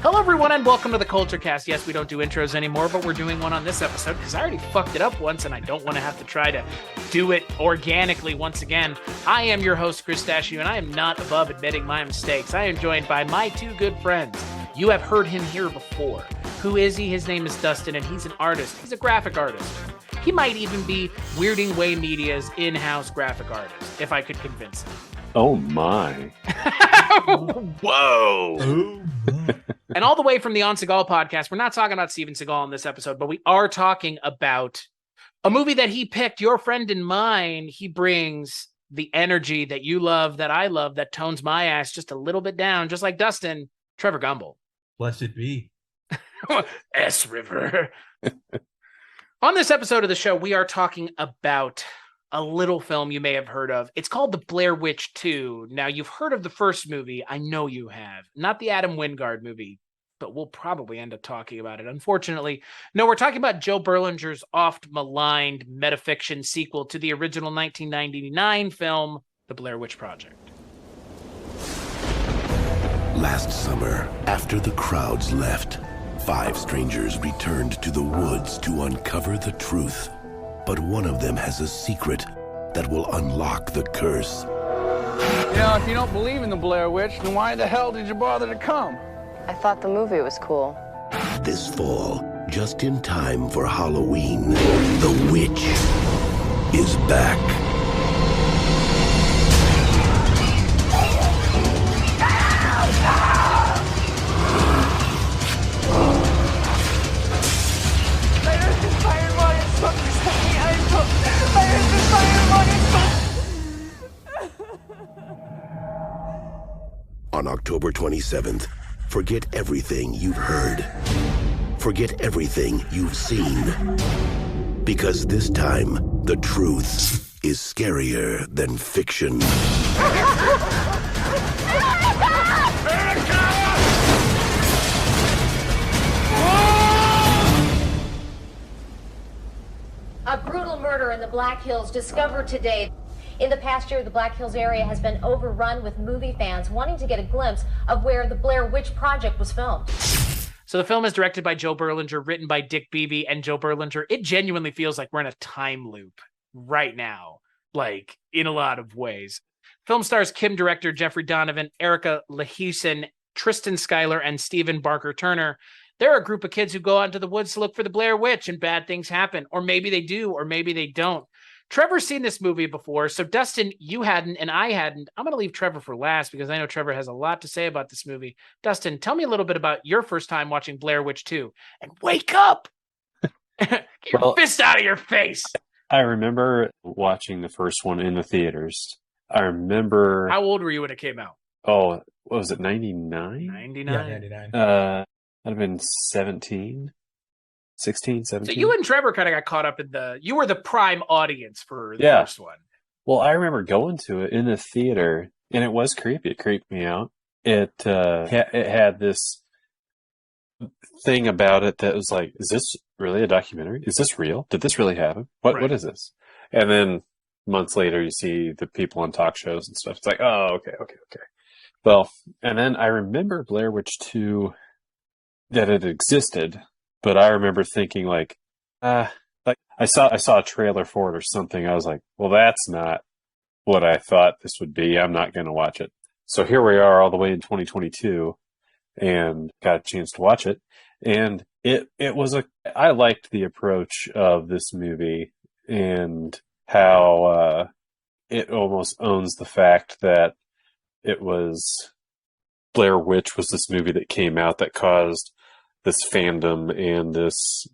Hello, everyone, and welcome to the Kulturecast. Yes, we don't do intros anymore, but we're doing one on this episode because I already fucked it up once, and I don't want to have to try to do it organically once again. I am your host, Chris Dashew, and I am not above admitting my mistakes. I am joined by my two good friends. You have heard him here before. Who is he? His name is Dustin, and he's an artist. He's a graphic artist. He might even be Weirding Way Media's in-house graphic artist, if I could convince him. Oh, my. Whoa. Oh, my. And all the way from the On Seagal podcast, we're not talking about Steven Seagal in this episode, but we are talking about a movie that he picked, your friend and mine. He brings the energy that you love, that I love, that tones my ass just a little bit down, just like Dustin, Trevor Gumbel. Blessed be. S River. On this episode of the show, we are talking about a little film you may have heard of. It's called The Blair Witch 2. Now, you've heard of the first movie. I know you have. Not the Adam Wingard movie, but we'll probably end up talking about it. Unfortunately, no, we're talking about Joe Berlinger's oft-maligned metafiction sequel to the original 1999 film, The Blair Witch Project. Last summer, after the crowds left, 5 strangers returned to the woods to uncover the truth. But one of them has a secret that will unlock the curse. You know, if you don't believe in the Blair Witch, then why the hell did you bother to come? I thought the movie was cool. This fall, just in time for Halloween, the witch is back. On October 27th, forget everything you've heard. Forget everything you've seen. Because this time, the truth is scarier than fiction. A brutal murder in the Black Hills discovered today. In the past year, the Black Hills area has been overrun with movie fans wanting to get a glimpse of where the Blair Witch Project was filmed. So the film is directed by Joe Berlinger, written by Dick Beebe and Joe Berlinger. It genuinely feels like we're in a time loop right now, like in a lot of ways. Film stars Kim director Jeffrey Donovan, Erica Lahisen, Tristan Schuyler, and Stephen Barker Turner. They're a group of kids who go out into the woods to look for the Blair Witch, and bad things happen. Or maybe they do, or maybe they don't. Trevor's seen this movie before, so Dustin, you hadn't, and I hadn't. I'm going to leave Trevor for last because I know Trevor has a lot to say about this movie. Dustin, tell me a little bit about your first time watching Blair Witch 2. And wake up! Get your fist out of your face! I remember watching the first one in the theaters. I remember... How old were you when it came out? Oh, what was it, 99? 99? Yeah, 99. I'd have been 17. 16, 17. So you and Trevor kind of got caught up in you were the prime audience for the first one. Well, I remember going to it in the theater, and it was creepy. It creeped me out. It had this thing about it that was like, is this really a documentary? Is this real? Did this really happen? What is this? And then months later, you see the people on talk shows and stuff. It's like, oh, okay. Well, and then I remember Blair Witch 2, that it existed. But I remember thinking like I saw a trailer for it or something. I was like, well, that's not what I thought this would be. I'm not going to watch it. So here we are all the way in 2022 and got a chance to watch it. And I liked the approach of this movie and how it almost owns the fact that Blair Witch was this movie that came out that caused this fandom and this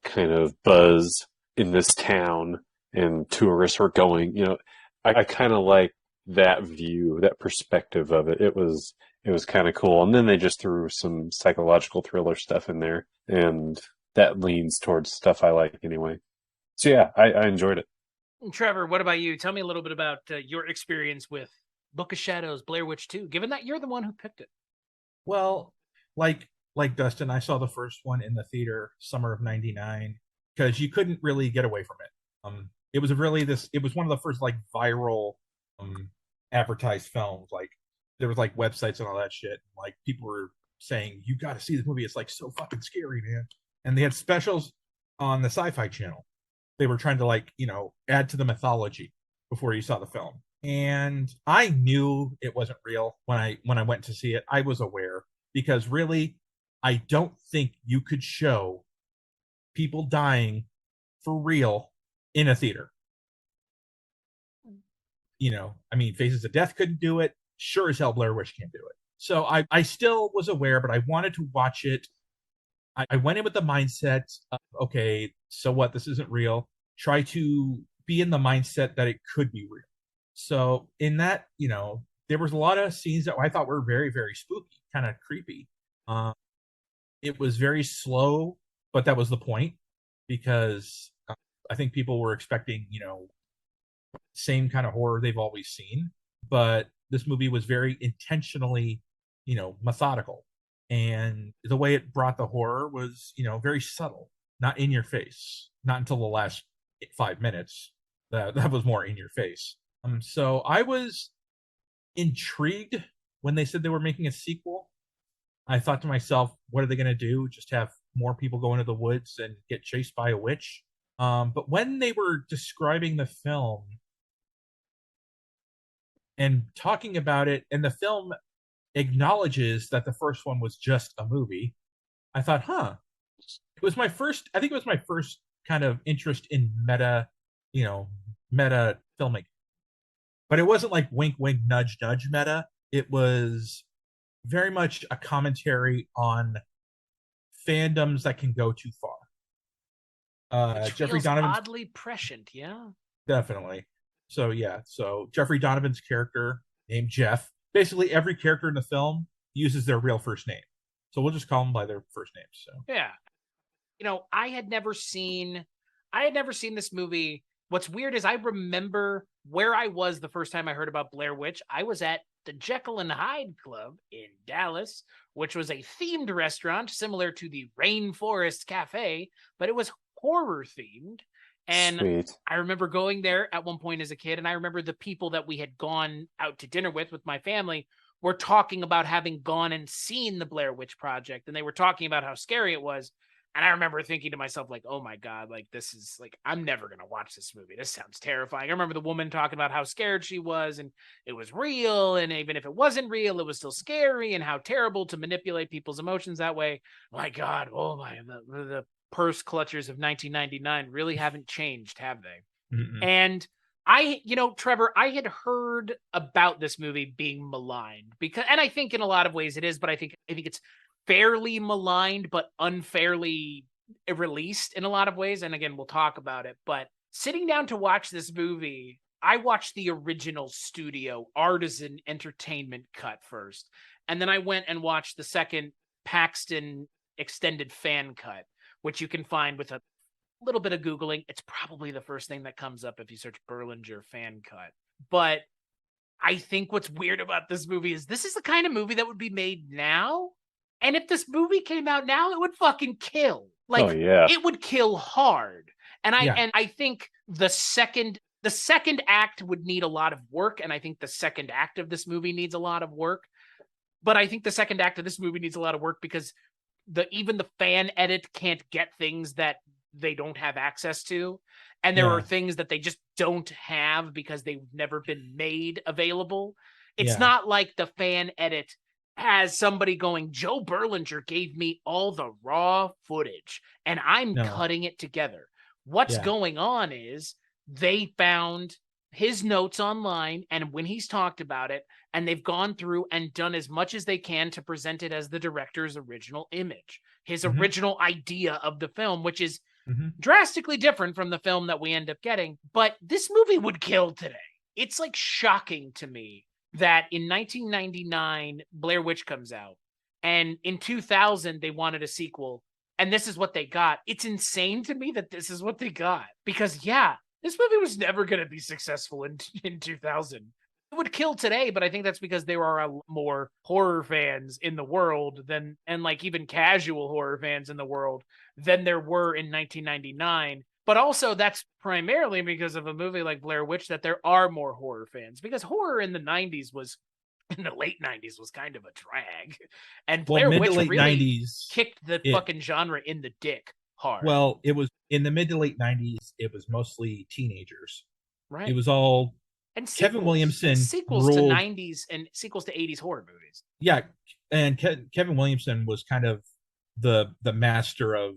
kind of buzz in this town, and tourists were going, I kind of like that view, that perspective of it. It was kind of cool. And then they just threw some psychological thriller stuff in there, and that leans towards stuff I like anyway. So yeah, I enjoyed it. Trevor, what about you? Tell me a little bit about your experience with Book of Shadows, Blair Witch 2, given that you're the one who picked it. Well, like Dustin, I saw the first one in the theater summer of '99 because you couldn't really get away from it. It was one of the first like viral advertised films. Like there was like websites and all that shit. Like people were saying, "You got to see this movie. It's like so fucking scary, man." And they had specials on the Sci-Fi Channel. They were trying to like, add to the mythology before you saw the film. And I knew it wasn't real when I went to see it. I was aware, because really, I don't think you could show people dying for real in a theater. Faces of Death couldn't do it. Sure as hell Blair Witch can't do it. So I still was aware, but I wanted to watch it. I went in with the mindset of, okay, so what? This isn't real. Try to be in the mindset that it could be real. So in that, there was a lot of scenes that I thought were very, very spooky, kind of creepy. It was very slow, but that was the point, because I think people were expecting, same kind of horror they've always seen. But this movie was very intentionally, methodical. And the way it brought the horror was, very subtle, not in your face, not until the last 5 minutes. That was more in your face. So I was intrigued when they said they were making a sequel. I thought to myself, what are they going to do? Just have more people go into the woods and get chased by a witch? But when they were describing the film and talking about it, and the film acknowledges that the first one was just a movie, I thought, it was my first kind of interest in meta filmmaking. But it wasn't like wink, wink, nudge, nudge meta. It was very much a commentary on fandoms that can go too far. Which Jeffrey feels Donovan's oddly prescient, yeah. definitely. So Jeffrey Donovan's character named Jeff. Basically, every character in the film uses their real first name, so we'll just call them by their first names. So yeah, I had never seen this movie. What's weird is I remember where I was the first time I heard about Blair Witch. I was at the Jekyll and Hyde Club in Dallas, which was a themed restaurant similar to the Rainforest Cafe, but it was horror themed. And Sweet. I remember going there at one point as a kid, and I remember the people that we had gone out to dinner with my family were talking about having gone and seen the Blair Witch Project, and they were talking about how scary it was. And I remember thinking to myself, like, oh my God, like, this is like, I'm never going to watch this movie. This sounds terrifying. I remember the woman talking about how scared she was, and it was real. And even if it wasn't real, it was still scary, and how terrible to manipulate people's emotions that way. My God, the purse clutchers of 1999 really haven't changed, have they? Mm-mm. And Trevor, I had heard about this movie being maligned and I think in a lot of ways it is, but I think it's fairly maligned, but unfairly released in a lot of ways. And again, we'll talk about it. But sitting down to watch this movie, I watched the original studio artisan entertainment cut first. And then I went and watched the second Paxton extended fan cut, which you can find with a little bit of Googling. It's probably the first thing that comes up if you search Berlinger fan cut. But I think what's weird about this movie is this is the kind of movie that would be made now. And if this movie came out now, it would fucking kill. Like, Oh, yeah. it would kill hard. And Yeah. I think the second act would need a lot of work, and I think the second act of this movie needs a lot of work. But I think the second act of this movie needs a lot of work because even the fan edit can't get things that they don't have access to. And there are things that they just don't have because they've never been made available. It's not like the fan edit has somebody going, Joe Berlinger gave me all the raw footage and I'm cutting it together. What's going on is they found his notes online, and when he's talked about it, and they've gone through and done as much as they can to present it as the director's original image, his original idea of the film, which is drastically different from the film that we end up getting. But this movie would kill today. It's like shocking to me that in 1999, Blair Witch comes out, and in 2000, they wanted a sequel, and this is what they got. It's insane to me that this is what they got, because this movie was never going to be successful in 2000. It would kill today, but I think that's because there are more horror fans in the world and like even casual horror fans in the world than there were in 1999. But also that's primarily because of a movie like Blair Witch that there are more horror fans, because horror in the 90s was in the late 90s was kind of a drag. And Well, Blair mid Witch to late really 90s, kicked the fucking genre in the dick hard. Well, it was in the mid to late 90s, it was mostly teenagers. Right. It was all and Kevin Williamson sequels ruled, to 90s and sequels to 80s horror movies. Yeah, and Kevin Williamson was kind of the master of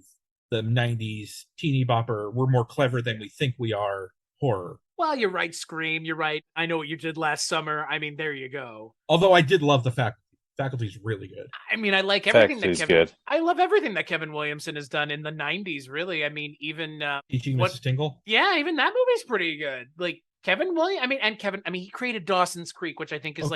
the 90s teeny bopper. We're more clever than we think we are horror. Well, you're right, Scream. You're right. I Know What You Did Last Summer. I mean, there you go. Although I did love the Faculty's really good. I mean, I like everything good. I love everything that Kevin Williamson has done in the 90s, really. I mean, even Teaching Mrs. Tingle. Yeah, even that movie's pretty good. Like Kevin Williams, he created Dawson's Creek, which I think is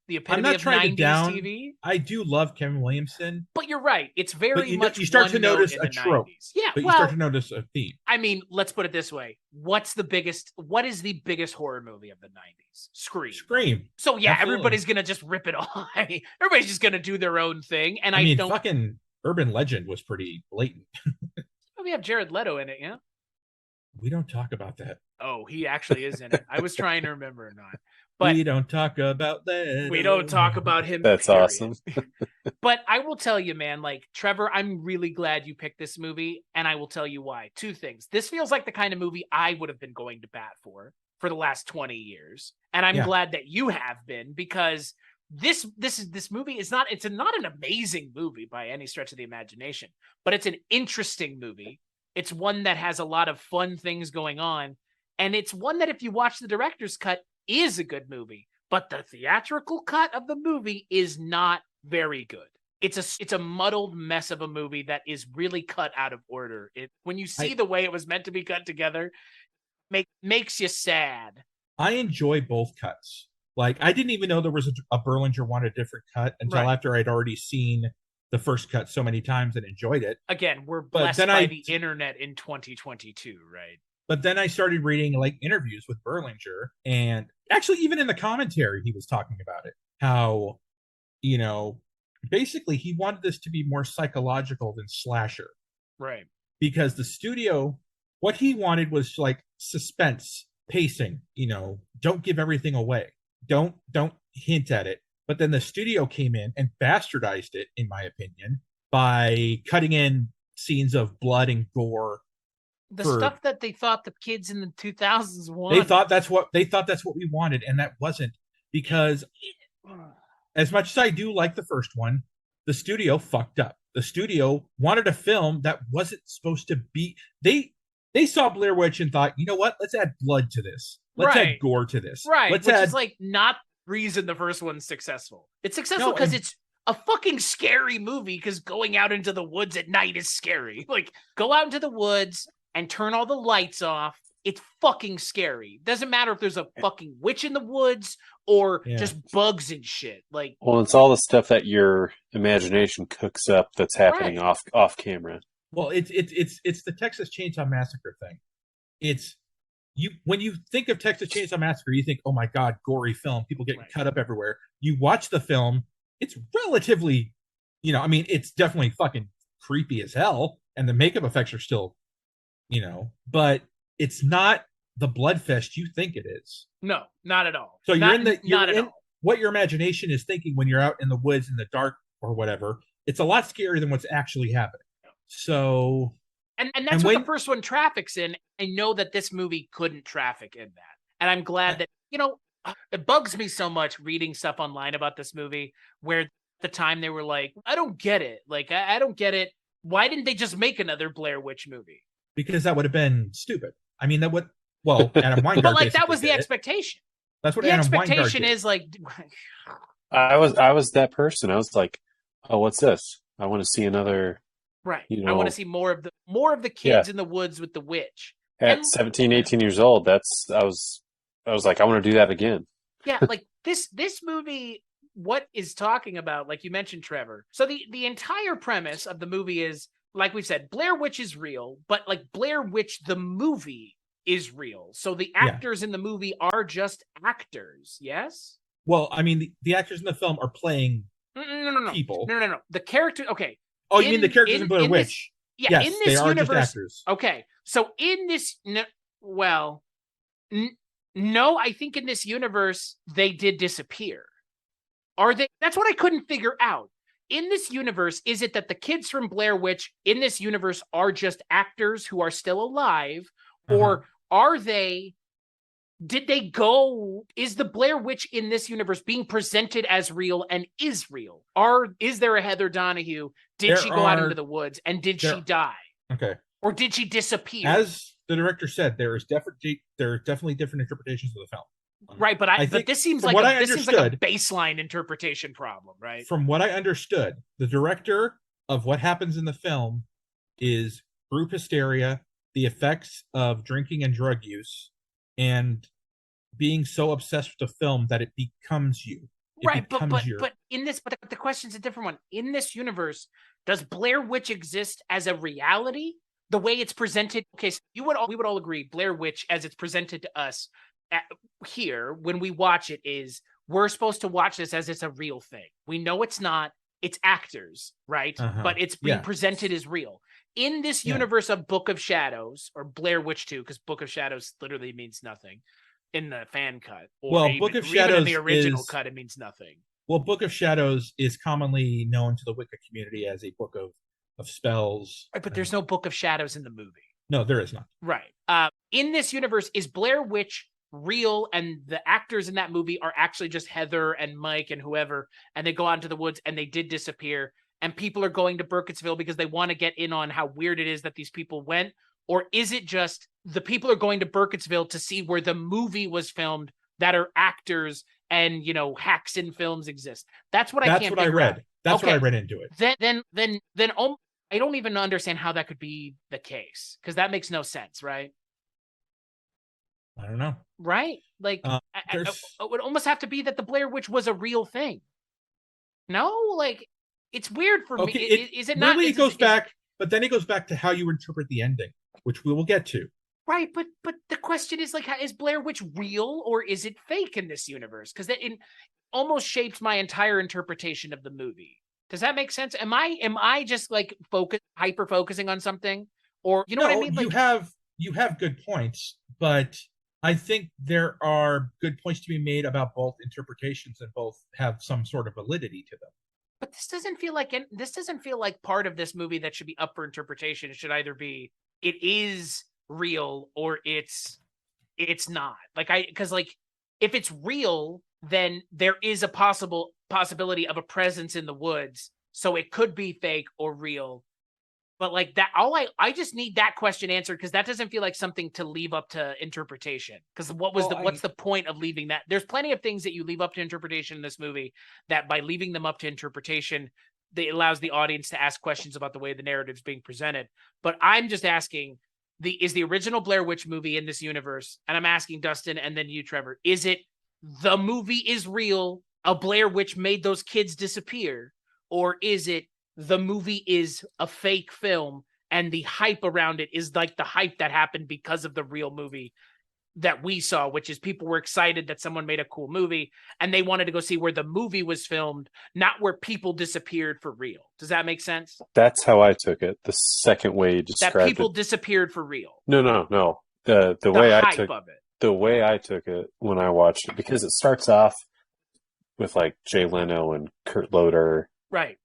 the epitome of 90s TV. I do love Kevin Williamson. But you're right. It's very much you start to notice a trope. 90s. Yeah, but you start to notice a theme. I mean, let's put it this way. What is the biggest horror movie of the 90s? Scream. So yeah, Absolutely. Everybody's going to just rip it off. I mean, everybody's just going to do their own thing. And I mean, fucking Urban Legend was pretty blatant. We have Jared Leto in it, yeah? We don't talk about that. Oh, he actually is in it. I was trying to remember or not. But we don't talk about that. We don't talk about him. That's period. Awesome. But I will tell you, man, like Trevor, I'm really glad you picked this movie, and I will tell you why. Two things. This feels like the kind of movie I would have been going to bat for the last 20 years. And I'm glad that you have been, because this movie is not an amazing movie by any stretch of the imagination, but it's an interesting movie. It's one that has a lot of fun things going on. And it's one that if you watch the director's cut is a good movie, but the theatrical cut of the movie is not very good. It's a muddled mess of a movie that is really cut out of order. When you see the way it was meant to be cut together, makes you sad. I enjoy both cuts. Like, I didn't even know there was a Berlinger wanted a different cut until after I'd already seen the first cut so many times and enjoyed it. Again, we're blessed by the internet in 2022, right? But then I started reading like interviews with Berlinger, and actually even in the commentary, he was talking about it. How, basically he wanted this to be more psychological than slasher. Right. Because the studio, what he wanted was like suspense, pacing, don't give everything away. Don't hint at it. But then the studio came in and bastardized it, in my opinion, by cutting in scenes of blood and gore. Stuff that they thought the kids in the 2000s wanted. They thought that's what we wanted, and that wasn't, because as much as I do like the first one, the studio fucked up. The studio wanted a film that wasn't supposed to be. They saw Blair Witch and thought, you know what? Let's add blood to this. Let's add gore to this. Right. Which is like not the reason the first one's successful. It's successful because it's a fucking scary movie, because going out into the woods at night is scary. Like, go out into the woods and turn all the lights off. It's fucking scary. Doesn't matter if there's a fucking witch in the woods or just bugs and shit. Like, well, it's all the stuff that your imagination cooks up that's happening off camera. Well, it's the Texas Chainsaw Massacre thing. It's when you think of Texas Chainsaw Massacre, you think, oh my god, gory film, people getting cut up everywhere. You watch the film, it's relatively, it's definitely fucking creepy as hell, and the makeup effects are still, but it's not the bloodfest you think it is. No, not at all. So you're in what your imagination is thinking when you're out in the woods in the dark or whatever. It's a lot scarier than what's actually happening. So, and that's what the first one traffics in. I know that this movie couldn't traffic in that, and I'm glad that it bugs me so much reading stuff online about this movie where at the time they were like, I don't get it. Like, I don't get it. Why didn't they just make another Blair Witch movie? Because that would have been stupid. I mean, Adam Weingart. But like, that was the expectation. That's what the Adam expectation Weingart did. is. Like, I was that person. I was like, oh, what's this? I want to see another. Right. I want to see more of the kids in the woods with the witch. At 17, 18 years old, I was like, I want to do that again. Yeah, like this movie, what is talking about, like you mentioned, Trevor. So the entire premise of the movie is, like we said, Blair Witch is real, but like Blair Witch the movie is real. So the actors in the movie are just actors, yes? Well, I mean, the actors in the film are playing people. No. The character, okay. Oh, you mean the characters in Blair Witch? Yes, in this they are universe, just actors. Okay, so in this, no, I think in this universe, they did disappear. Are they? That's what I couldn't figure out. In this universe, is it that the kids from Blair Witch in this universe are just actors who are still alive, or are they? Did they go? Is the Blair Witch in this universe being presented as real and is real? Is there a Heather Donahue? Did she go out into the woods and did she die? Okay. Or did she disappear? As the director said, there are definitely different interpretations of the film. Right, but but this seems like a baseline interpretation problem, right? From what I understood, the director of what happens in the film is group hysteria, the effects of drinking and drug use, and being so obsessed with the film that it becomes you. But in this, but the question's a different one. In this universe, does Blair Witch exist as a reality? The way it's presented, okay, so we would all agree, Blair Witch, as it's presented to us here when we watch it, is we're supposed to watch this as it's a real thing. We know it's not. It's actors, right? But it's being presented as real. In this universe of Book of Shadows, or Blair Witch 2, because Book of Shadows literally means nothing in the fan cut. Book of Shadows in the original cut, it means nothing. Well, Book of Shadows is commonly known to the Wicca community as a book of spells. Right, but there's no Book of Shadows in the movie. No, there is not. Right. In this universe, is Blair Witch real, and the actors in that movie are actually just Heather and Mike and whoever, and they go out into the woods and they did disappear, and people are going to Burkittsville because they want to get in on how weird it is that these people went? Or is it just the people are going to Burkittsville to see where the movie was filmed that are actors and, hacks in films exist? That's what I can't figure out. That's what I read into it. Then I don't even understand how that could be the case, because that makes no sense, right? I don't know. Right? Like, it would almost have to be that the Blair Witch was a real thing. No? Like, it's weird for me. Is it not? Really, it goes back, but then it goes back to how you interpret the ending, which we will get to. Right, but the question is, like, is Blair Witch real or is it fake in this universe? Because it almost shaped my entire interpretation of the movie. Does that make sense? Am I just like hyper focusing on something, or what I mean? Like, you have good points, but I think there are good points to be made about both interpretations, and both have some sort of validity to them. But this doesn't feel like part of this movie that should be up for interpretation. It should either be it is real or it's not. Because if it's real, then there is a possibility of a presence in the woods, so it could be fake or real. But like that, I just need that question answered, because that doesn't feel like something to leave up to interpretation. Because what's the point of leaving that? There's plenty of things that you leave up to interpretation in this movie that by leaving them up to interpretation, it allows the audience to ask questions about the way the narrative is being presented. But I'm just asking, is the original Blair Witch movie in this universe? And I'm asking Dustin and then you, Trevor, is it the movie is real, a Blair Witch made those kids disappear? Or is it the movie is a fake film and the hype around it is like the hype that happened because of the real movie that we saw, which is people were excited that someone made a cool movie and they wanted to go see where the movie was filmed, not where people disappeared for real. Does that make sense? That's how I took it. The second way you described it. That people disappeared for real. No. The way I took it when I watched it, because it starts off with like Jay Leno and Kurt Loder, right?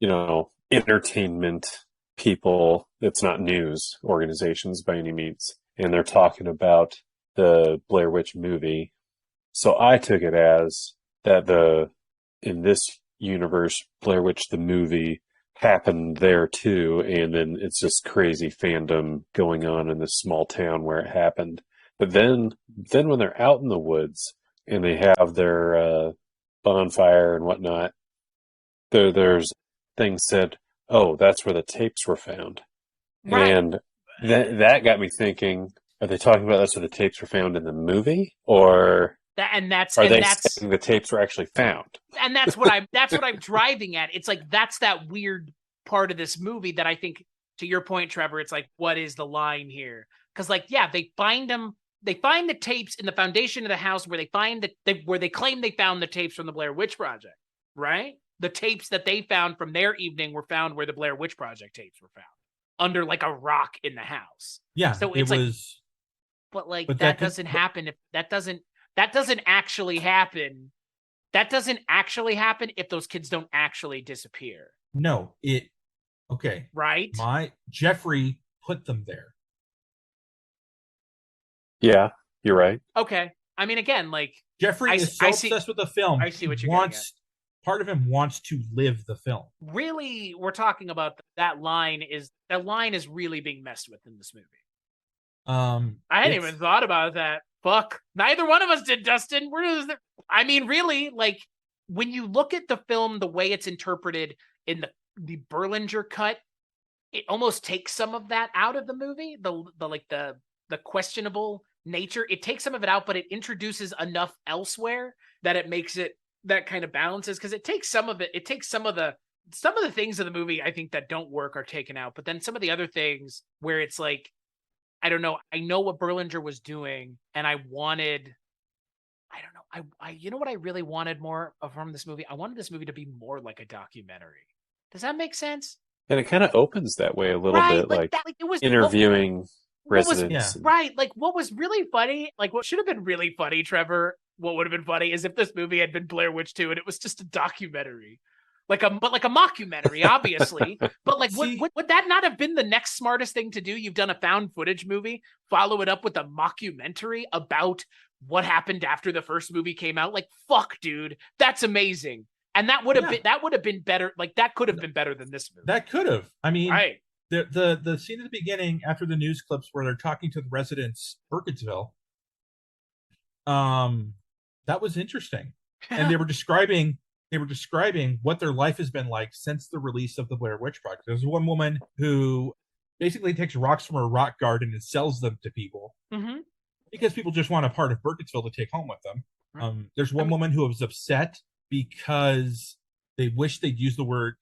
Entertainment people. It's not news organizations by any means, and they're talking about the Blair Witch movie. So I took it as that in this universe, Blair Witch the movie happened there too, and then it's just crazy fandom going on in this small town where it happened. But then when they're out in the woods and they have their bonfire and whatnot, there's things said, oh, that's where the tapes were found. Right. And that got me thinking, are they talking about that's where the tapes were found in the movie? Or saying the tapes were actually found? And that's what I'm driving at. It's like, that's that weird part of this movie that I think, to your point, Trevor, it's like, what is the line here? Because they find the tapes in the foundation of the house where they claim they found the tapes from the Blair Witch Project, right? The tapes that they found from their evening were found where the Blair Witch Project tapes were found, under like a rock in the house. Yeah. So it's but that doesn't happen. If that doesn't actually happen, that doesn't actually happen if those kids don't actually disappear. No, okay. Right? Jeffrey put them there. Yeah, you're right. Okay. I mean, again, like Jeffrey is so obsessed with the film. I see what you're getting at. Part of him wants to live the film. Really, we're talking about that line is really being messed with in this movie. I hadn't even thought about that. Fuck. Neither one of us did, Dustin. I mean, really, like when you look at the film, the way it's interpreted in the Berlinger cut, it almost takes some of that out of the movie. The questionable nature, it takes some of it out, but it introduces enough elsewhere that it makes it that kind of balances, because it takes some of the things of the movie I think that don't work are taken out, but then some of the other things where it's like, I don't know, I know what Berlinger was doing, and I you know what I really wanted more of from this movie? I wanted this movie to be more like a documentary. Does that make sense? And it kind of opens that way a little bit, like it was interviewing residents. Right. Like what was really funny, like what should have been really funny, Trevor, what would have been funny is if this movie had been Blair Witch 2 and it was just a documentary. Like a mockumentary, obviously. But like would that not have been the next smartest thing to do? You've done a found footage movie, follow it up with a mockumentary about what happened after the first movie came out. Like, fuck, dude, that's amazing. And that would have been better. Like that could have been better than this movie. That could have. I mean, right. The scene at the beginning after the news clips where they're talking to the residents, Burkittsville, that was interesting. And they were describing what their life has been like since the release of the Blair Witch Project. There's one woman who basically takes rocks from her rock garden and sells them to people because people just want a part of Burkittsville to take home with them. There's one woman who was upset because they wish they'd use the word,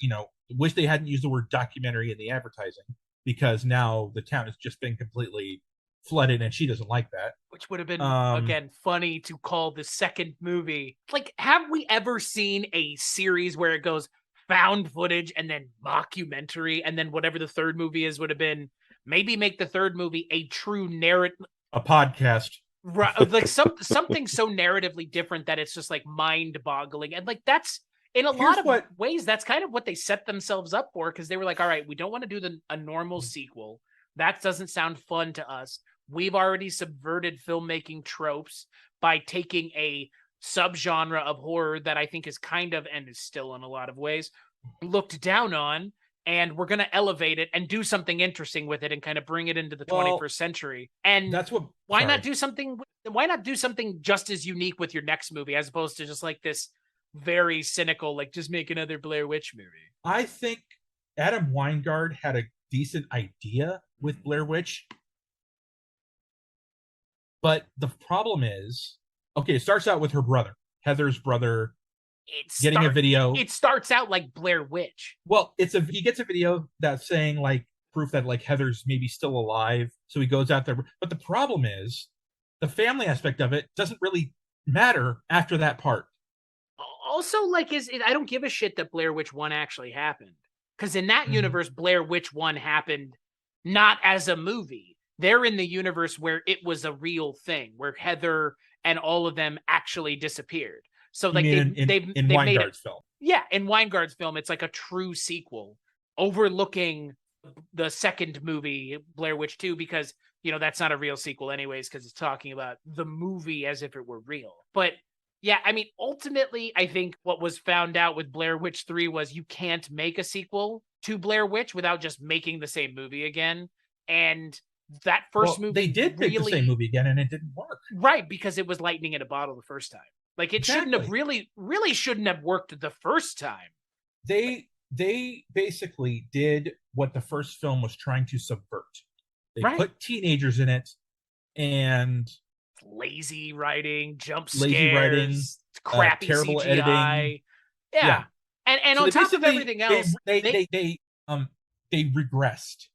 wish they hadn't used the word documentary in the advertising, because now the town has just been completely flooded and she doesn't like that. Which would have been, again, funny to call the second movie. Like, have we ever seen a series where it goes found footage and then mockumentary, and then whatever the third movie is would have been, maybe make the third movie a true narrative. A podcast. Right, like something so narratively different that it's just like mind-boggling. And like that's, in a lot of ways, that's kind of what they set themselves up for, because they were like, all right, we don't want to do a normal sequel. That doesn't sound fun to us. We've already subverted filmmaking tropes by taking a subgenre of horror that I think is kind of, and is still in a lot of ways, looked down on, and we're going to elevate it and do something interesting with it and kind of bring it into the 21st century. And that's what. Why not do something just as unique with your next movie, as opposed to just like this very cynical, like just make another Blair Witch movie? I think Adam Weingart had a decent idea with Blair Witch, but the problem is, okay, it starts out with her brother, Heather's brother, getting a video. It starts out like Blair Witch. Well, he gets a video that's saying like proof that like Heather's maybe still alive, so he goes out there. But the problem is, the family aspect of it doesn't really matter after that part. Also, like, I don't give a shit that Blair Witch 1 actually happened, because in that universe, Blair Witch 1 happened not as a movie. They're in the universe where it was a real thing, where Heather and all of them actually disappeared. So like in Weingart's film. Yeah, in Weingart's film, it's like a true sequel overlooking the second movie, Blair Witch 2, because, that's not a real sequel anyways, because it's talking about the movie as if it were real. But yeah, I mean, ultimately, I think what was found out with Blair Witch 3 was you can't make a sequel to Blair Witch without just making the same movie again. And that first movie, they did make the same movie again, and it didn't work. Right, because it was lightning in a bottle the first time. Like it shouldn't have really shouldn't have worked the first time. They basically did what the first film was trying to subvert. They put teenagers in it, and lazy writing, jump scares, crappy terrible CGI. editing. Yeah. And so on top of everything else, they regressed.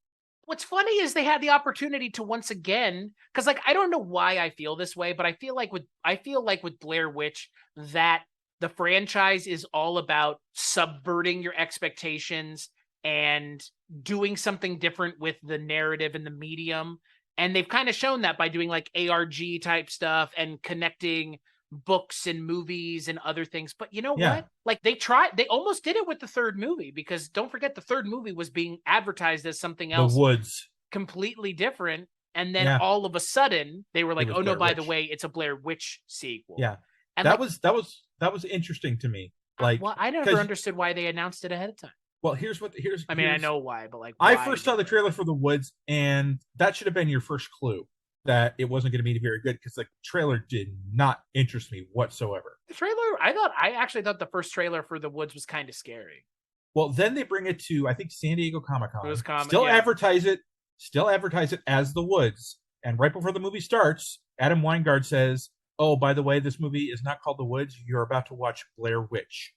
What's funny is they had the opportunity to once again, because like I don't know why I feel this way, but I feel like with Blair Witch that the franchise is all about subverting your expectations and doing something different with the narrative and the medium. And they've kind of shown that by doing like ARG type stuff and connecting books and movies and other things. But you know Yeah. what? Like they almost did it with the third movie, because don't forget the third movie was being advertised as something else The Woods. completely different. And then Yeah. all of a sudden they were like, was oh no, Blair by the Witch. way, it's a Blair Witch sequel. Yeah. And That like, was interesting to me. Like, well, I never 'cause- understood why they announced it ahead of time. well, here's I mean, I know why, but like, I why first saw the trailer for The Woods, and that should have been your first clue that it wasn't going to be very good, because the trailer did not interest me whatsoever. The trailer, I actually thought the first trailer for The Woods was kind of scary. Well, then they bring it to, I think, San Diego Comic-Con. It was still yeah. advertise it as The Woods. And right before the movie starts, Adam Weingard says, oh, by the way, this movie is not called The Woods. You're about to watch Blair Witch,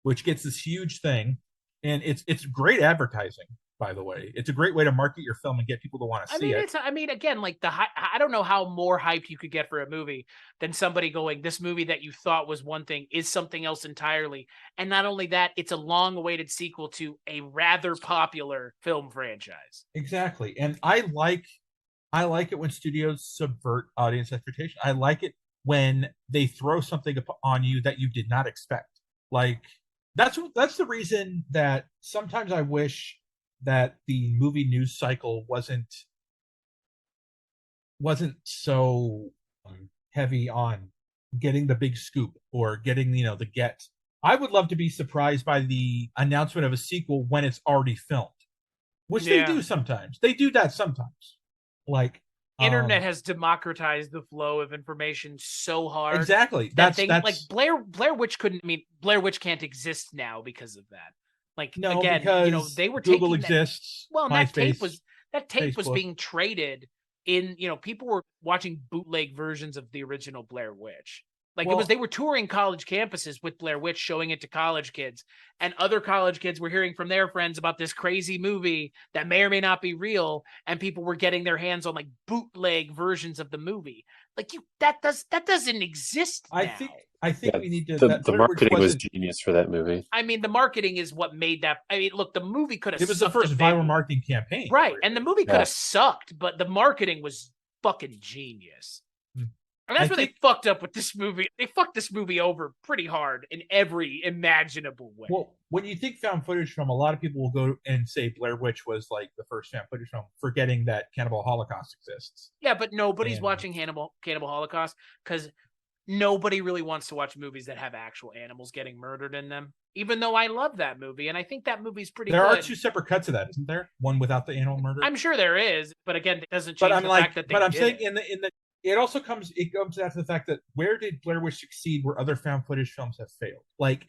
which gets this huge thing. And it's great advertising, by the way. It's a great way to market your film and get people to want to see it. I mean, again, like I don't know how more hyped you could get for a movie than somebody going, this movie that you thought was one thing is something else entirely. And not only that, it's a long-awaited sequel to a rather popular film franchise. Exactly. And I like it when studios subvert audience expectation. I like it when they throw something on you that you did not expect. Like, that's the reason that sometimes I wish that the movie news cycle wasn't so heavy on getting the big scoop or getting, the get. I would love to be surprised by the announcement of a sequel when it's already filmed, which they do sometimes. They do that sometimes. Like, internet has democratized the flow of information so hard. Exactly. That's like Blair Witch Blair Witch can't exist now because of that. Like, no, again, because they were Google taking exists. Well, that tape was Facebook. being traded in, people were watching bootleg versions of the original Blair Witch. Like, they were touring college campuses with Blair Witch, showing it to college kids, and other college kids were hearing from their friends about this crazy movie that may or may not be real, and people were getting their hands on like bootleg versions of the movie. Like, that doesn't exist now. I think we need to. The marketing was genius for that movie. I mean, the marketing is what made that. I mean, look, the movie could have. It was the first viral marketing campaign, right? And the movie could have sucked, but the marketing was fucking genius. And that's where they fucked up with this movie. They fucked this movie over pretty hard in every imaginable way. Well, when you think found footage film, a lot of people will go and say Blair Witch was like the first found footage film, forgetting that Cannibal Holocaust exists. Yeah, but nobody's watching Cannibal Holocaust because nobody really wants to watch movies that have actual animals getting murdered in them. Even though I love that movie, and I think that movie's pretty good. There are two separate cuts of that, isn't there? One without the animal murder. I'm sure there is, but again, it doesn't change the fact that they I'm did saying it. It also comes down to the fact that where did Blair Witch succeed where other found footage films have failed? Like,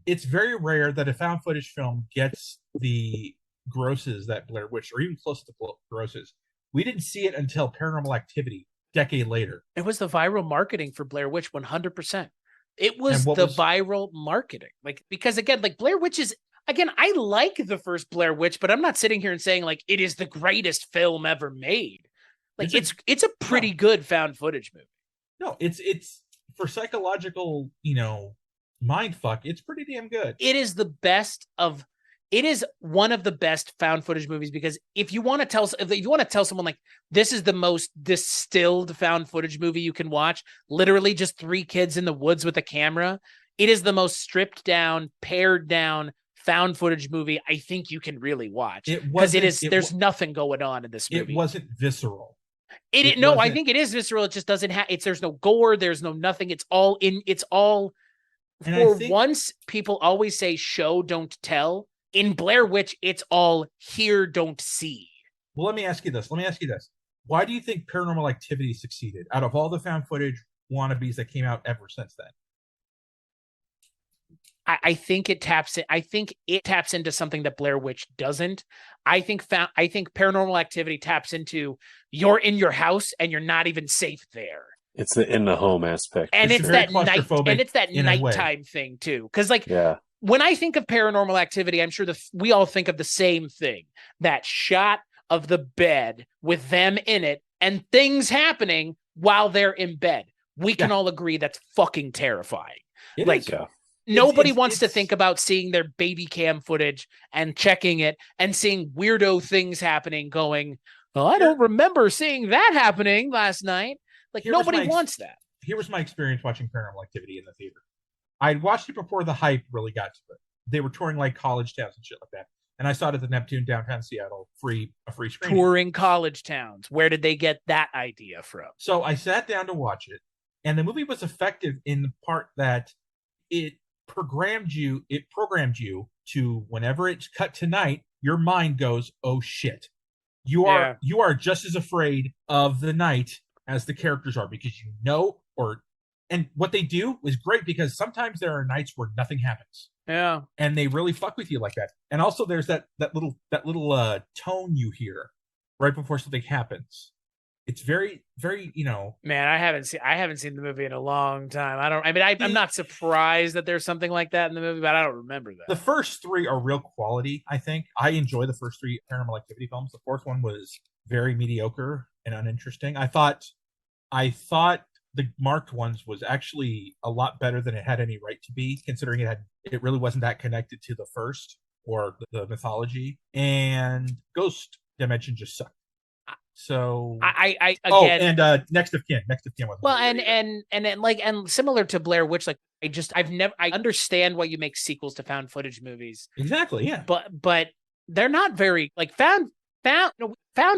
it's very rare that a found footage film gets the grosses that Blair Witch, or even close to grosses. We didn't see it until Paranormal Activity, a decade later. It was the viral marketing for Blair Witch 100%. It was viral marketing. Like, because again, like Blair Witch is, again, I like the first Blair Witch, but I'm not sitting here and saying like it is the greatest film ever made. Like, it's a pretty good found footage movie. No, it's for psychological, mind fuck. It's pretty damn good. It is one of the best found footage movies, because if you want to tell someone like this is the most distilled found footage movie you can watch, literally just three kids in the woods with a camera, it is the most stripped down, pared down found footage movie I think you can really watch, because there's nothing going on in this movie. It wasn't visceral. I think it is visceral. It just doesn't have. There's no gore. There's no nothing. It's all. Once, people always say show don't tell. In Blair Witch, it's all hear don't see. Well, let me ask you this. Why do you think Paranormal Activity succeeded out of all the found footage wannabes that came out ever since then? I think it taps into something that Blair Witch doesn't. I think Paranormal Activity taps into you're in your house and you're not even safe there. It's the in the home aspect, and it's that nighttime thing too. Because when I think of Paranormal Activity, I'm sure we all think of the same thing: that shot of the bed with them in it and things happening while they're in bed. We can all agree that's fucking terrifying. Nobody wants to think about seeing their baby cam footage and checking it and seeing weirdo things happening going, well, I don't remember seeing that happening last night. Like, nobody wants that. here was my experience watching Paranormal Activity in the theater. I'd watched it before the hype really got to it. They were touring like college towns and shit like that. And I saw it at the Neptune downtown Seattle, a free screening. Touring college towns. Where did they get that idea from? So I sat down to watch it, and the movie was effective in the part that it programmed you to, whenever it's cut to night, your mind goes, oh shit. You are just as afraid of the night as the characters are, because and what they do is great, because sometimes there are nights where nothing happens. Yeah. And they really fuck with you like that. And also there's that little tone you hear right before something happens. It's very, very, Man, I haven't seen the movie in a long time. I'm not surprised that there's something like that in the movie, but I don't remember that. The first three are real quality, I think. I enjoy the first three Paranormal Activity films. The fourth one was very mediocre and uninteresting. I thought the marked ones was actually a lot better than it had any right to be, considering it really wasn't that connected to the first or the mythology. And Ghost Dimension just sucked. So I again, and Next of Kin was well, and similar to Blair Witch, like I understand why you make sequels to found footage movies. Exactly, yeah. But they're not very like found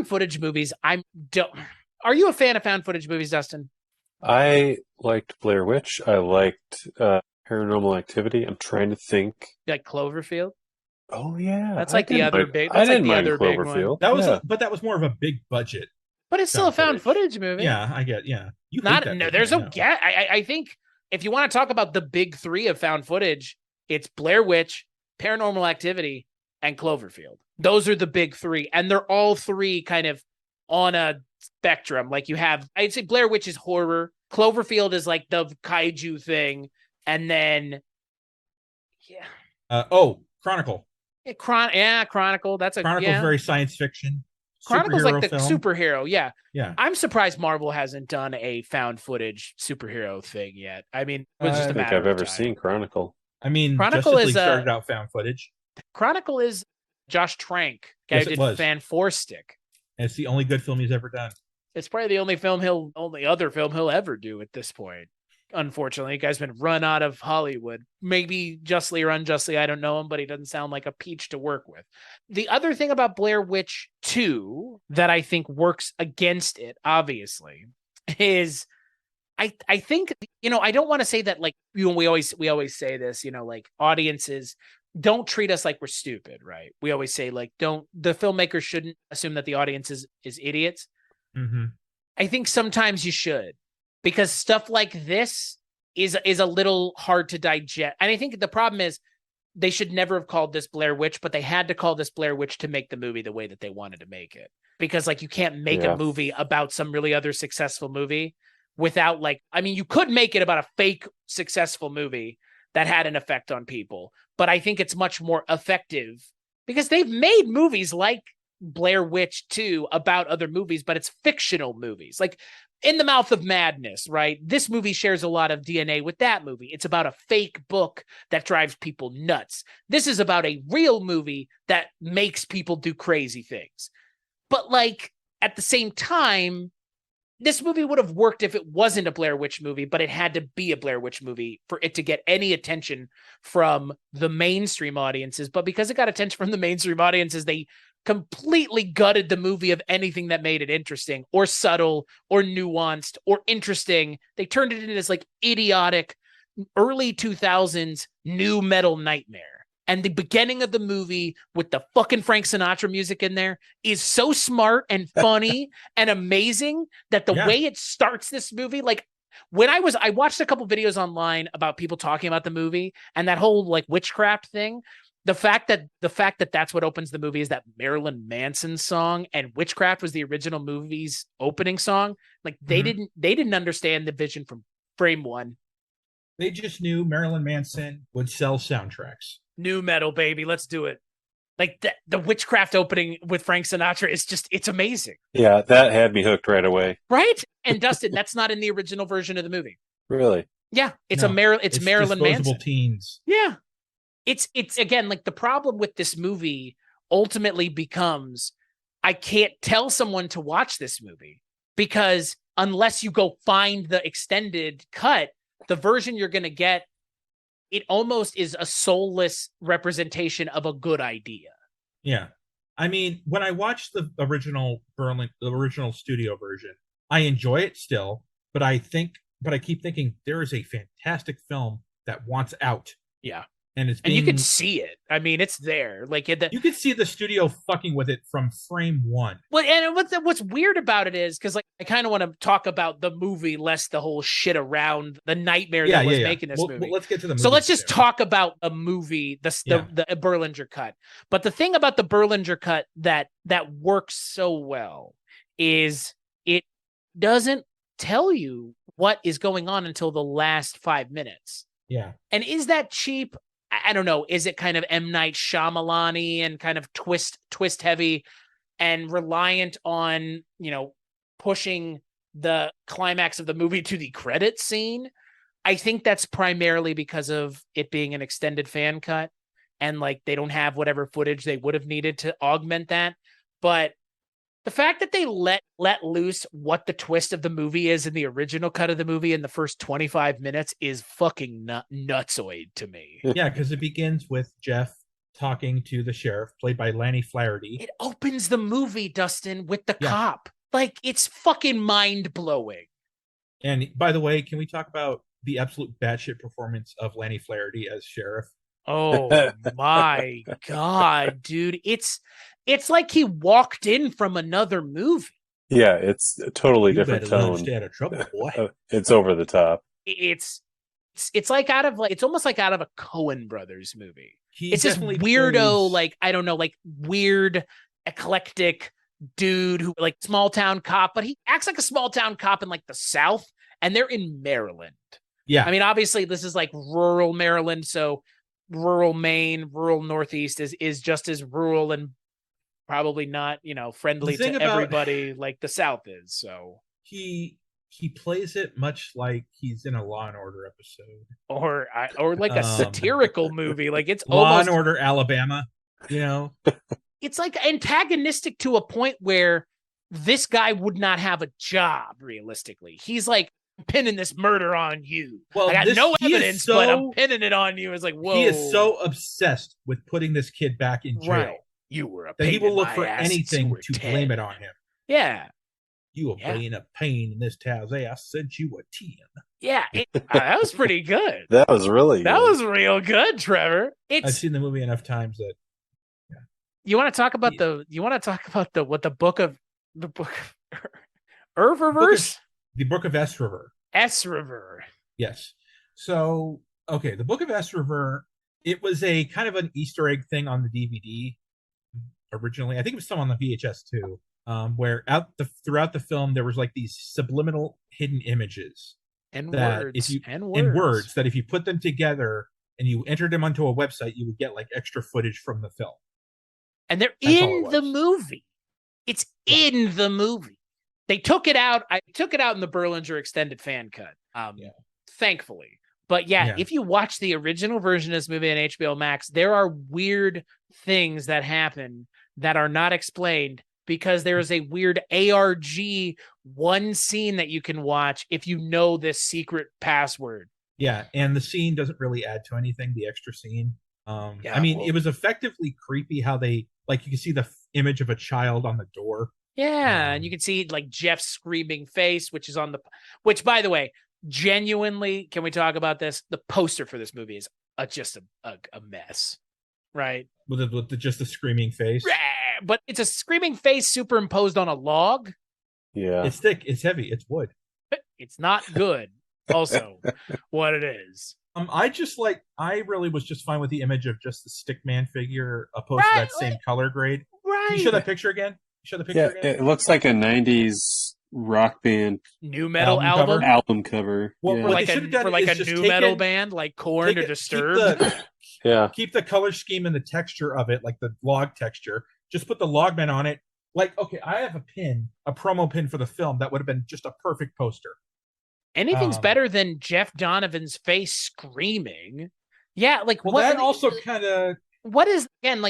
footage movies. Are you a fan of found footage movies, Dustin? I liked Blair Witch. I liked Paranormal Activity. I'm trying to think. Like Cloverfield? Oh yeah, that's like the other big. I didn't mind Cloverfield. But that was more of a big budget. But it's still a found footage movie. Yeah, I get. Yeah, I think if you want to talk about the big three of found footage, it's Blair Witch, Paranormal Activity, and Cloverfield. Those are the big three, and they're all three kind of on a spectrum. Like you have, I'd say Blair Witch is horror, Cloverfield is like the kaiju thing, and then Chronicle. Chronicle. Chronicle's very science fiction. Chronicle's like the film. Superhero. Yeah. Yeah. I'm surprised Marvel hasn't done a found footage superhero thing yet. I mean, it was just a matter of time. I've ever seen Chronicle. I mean, Chronicle Justice League started out found footage. Chronicle is Josh Trank, guy who did Fan Four Stick. And it's the only good film he's ever done. It's probably the only other film he'll ever do at this point. Unfortunately, the guy's been run out of Hollywood. Maybe justly or unjustly, I don't know him, but he doesn't sound like a peach to work with. The other thing about Blair Witch 2 that I think works against it, obviously, is I think, I don't want to say that, like, we always say this, like audiences don't treat us like we're stupid, right? We always say, like, the filmmakers shouldn't assume that the audience is idiots. Mm-hmm. I think sometimes you should. Because stuff like this is a little hard to digest. And I think the problem is they should never have called this Blair Witch, but they had to call this Blair Witch to make the movie the way that they wanted to make it. Because like you can't make a movie about some really other successful movie without you could make it about a fake successful movie that had an effect on people. But I think it's much more effective because they've made movies like Blair Witch 2 about other movies, but it's fictional movies. Like In the Mouth of Madness, right? This movie shares a lot of DNA with that movie. It's about a fake book that drives people nuts. This is about a real movie that makes people do crazy things. But like at the same time, this movie would have worked if it wasn't a Blair Witch movie, but it had to be a Blair Witch movie for it to get any attention from the mainstream audiences. But because it got attention from the mainstream audiences, they completely gutted the movie of anything that made it interesting or subtle or nuanced or interesting. They turned it into this like idiotic early 2000s new metal nightmare. And the beginning of the movie with the fucking Frank Sinatra music in there is so smart and funny and amazing that the way it starts this movie, like when I watched a couple videos online about people talking about the movie and that whole like witchcraft thing. The fact that that's what opens the movie is that Marilyn Manson song, and Witchcraft was the original movie's opening song. Like they didn't understand the vision from frame one. They just knew Marilyn Manson would sell soundtracks. New metal, baby, let's do it. Like the Witchcraft opening with Frank Sinatra is it's amazing. Yeah, that had me hooked right away. Right? And Dustin, that's not in the original version of the movie. Really? Yeah, it's Marilyn Manson. Teens. Yeah. It's again, like the problem with this movie ultimately becomes I can't tell someone to watch this movie because unless you go find the extended cut, the version you're going to get, it almost is a soulless representation of a good idea. Yeah. I mean, when I watched the original studio version, I enjoy it still, but I keep thinking there is a fantastic film that wants out. Yeah. And you can see it. I mean, it's there. Like you can see the studio fucking with it from frame one. Well, and what's weird about it is because, like, I kind of want to talk about the movie, less the whole shit around the nightmare that was making this movie. Well, let's get to the movie. So let's just talk about a movie, the Berlinger cut. But the thing about the Berlinger cut that works so well is it doesn't tell you what is going on until the last 5 minutes. Yeah. And is that cheap? I don't know. Is it kind of M. Night Shyamalan-y and kind of twist heavy and reliant on, pushing the climax of the movie to the credit scene? I think that's primarily because of it being an extended fan cut and like they don't have whatever footage they would have needed to augment that. But the fact that they let loose what the twist of the movie is in the original cut of the movie in the first 25 minutes is fucking nutsoid to me. Yeah, because it begins with Jeff talking to the sheriff, played by Lanny Flaherty. It opens the movie, Dustin, with the cop. Like, it's fucking mind-blowing. And by the way, can we talk about the absolute batshit performance of Lanny Flaherty as sheriff? Oh my God, dude. It's like he walked in from another movie. Yeah, it's a totally different tone. Stay out of trouble, boy. It's over the top. It's like it's almost like out of a Coen Brothers movie. It's this weirdo, I don't know, weird, eclectic dude who small town cop, but he acts like a small town cop in the South, and they're in Maryland. Yeah. I mean, obviously this is rural Maryland, so rural Maine, rural Northeast is just as rural and probably not, friendly to everybody like the South is. So he plays it much like he's in a Law and Order episode, or like a satirical movie. Like it's Law and Order Alabama. It's antagonistic to a point where this guy would not have a job. Realistically, he's pinning this murder on you. Well, I got no evidence, but I'm pinning it on you. It's whoa. He is so obsessed with putting this kid back in jail. Right. You were that he will look for anything to blame it on him. Yeah. You were being a pain in this town's ass. I sent you a 10. Yeah, that was pretty good. That was really good. That was real good, Trevor. I've seen the movie enough times that. Yeah. You want to talk about the book of Irververse? The Book of S River. S River. Yes. So, okay, the Book of S River, it was a kind of an Easter egg thing on the DVD originally. I think it was some on the VHS too, where throughout the film there was these subliminal hidden images and words that if you put them together and you entered them onto a website, you would get extra footage from the film. And they're in the movie. It's in the movie. They took it out. I took it out in the Berlinger extended fan cut. Thankfully. But if you watch the original version of this movie on HBO Max, there are weird things that happen that are not explained because there is a weird ARG one scene that you can watch if you know this secret password. Yeah, and the scene doesn't really add to anything, the extra scene. It was effectively creepy how they, you can see the image of a child on the door. Yeah, and you can see Jeff's screaming face, which by the way, genuinely, can we talk about this? The poster for this movie is just a mess, right? With just the screaming face. But it's a screaming face superimposed on a log. Yeah. It's thick, it's heavy, it's wood. It's not good. Also, what it is. I really was just fine with the image of just the Stickman figure opposed to that same color grade. Right. Can you show that picture again? Again? It looks like a 90s rock band new metal album cover. Well, for like a new metal band like Korn or Disturbed. Keep the color scheme and the texture of it, like the log texture. Just put the logman on it. Okay, I have a promo pin for the film that would have been just a perfect poster. Anything's better than Jeff Donovan's face screaming. Yeah, that also kind of. What is again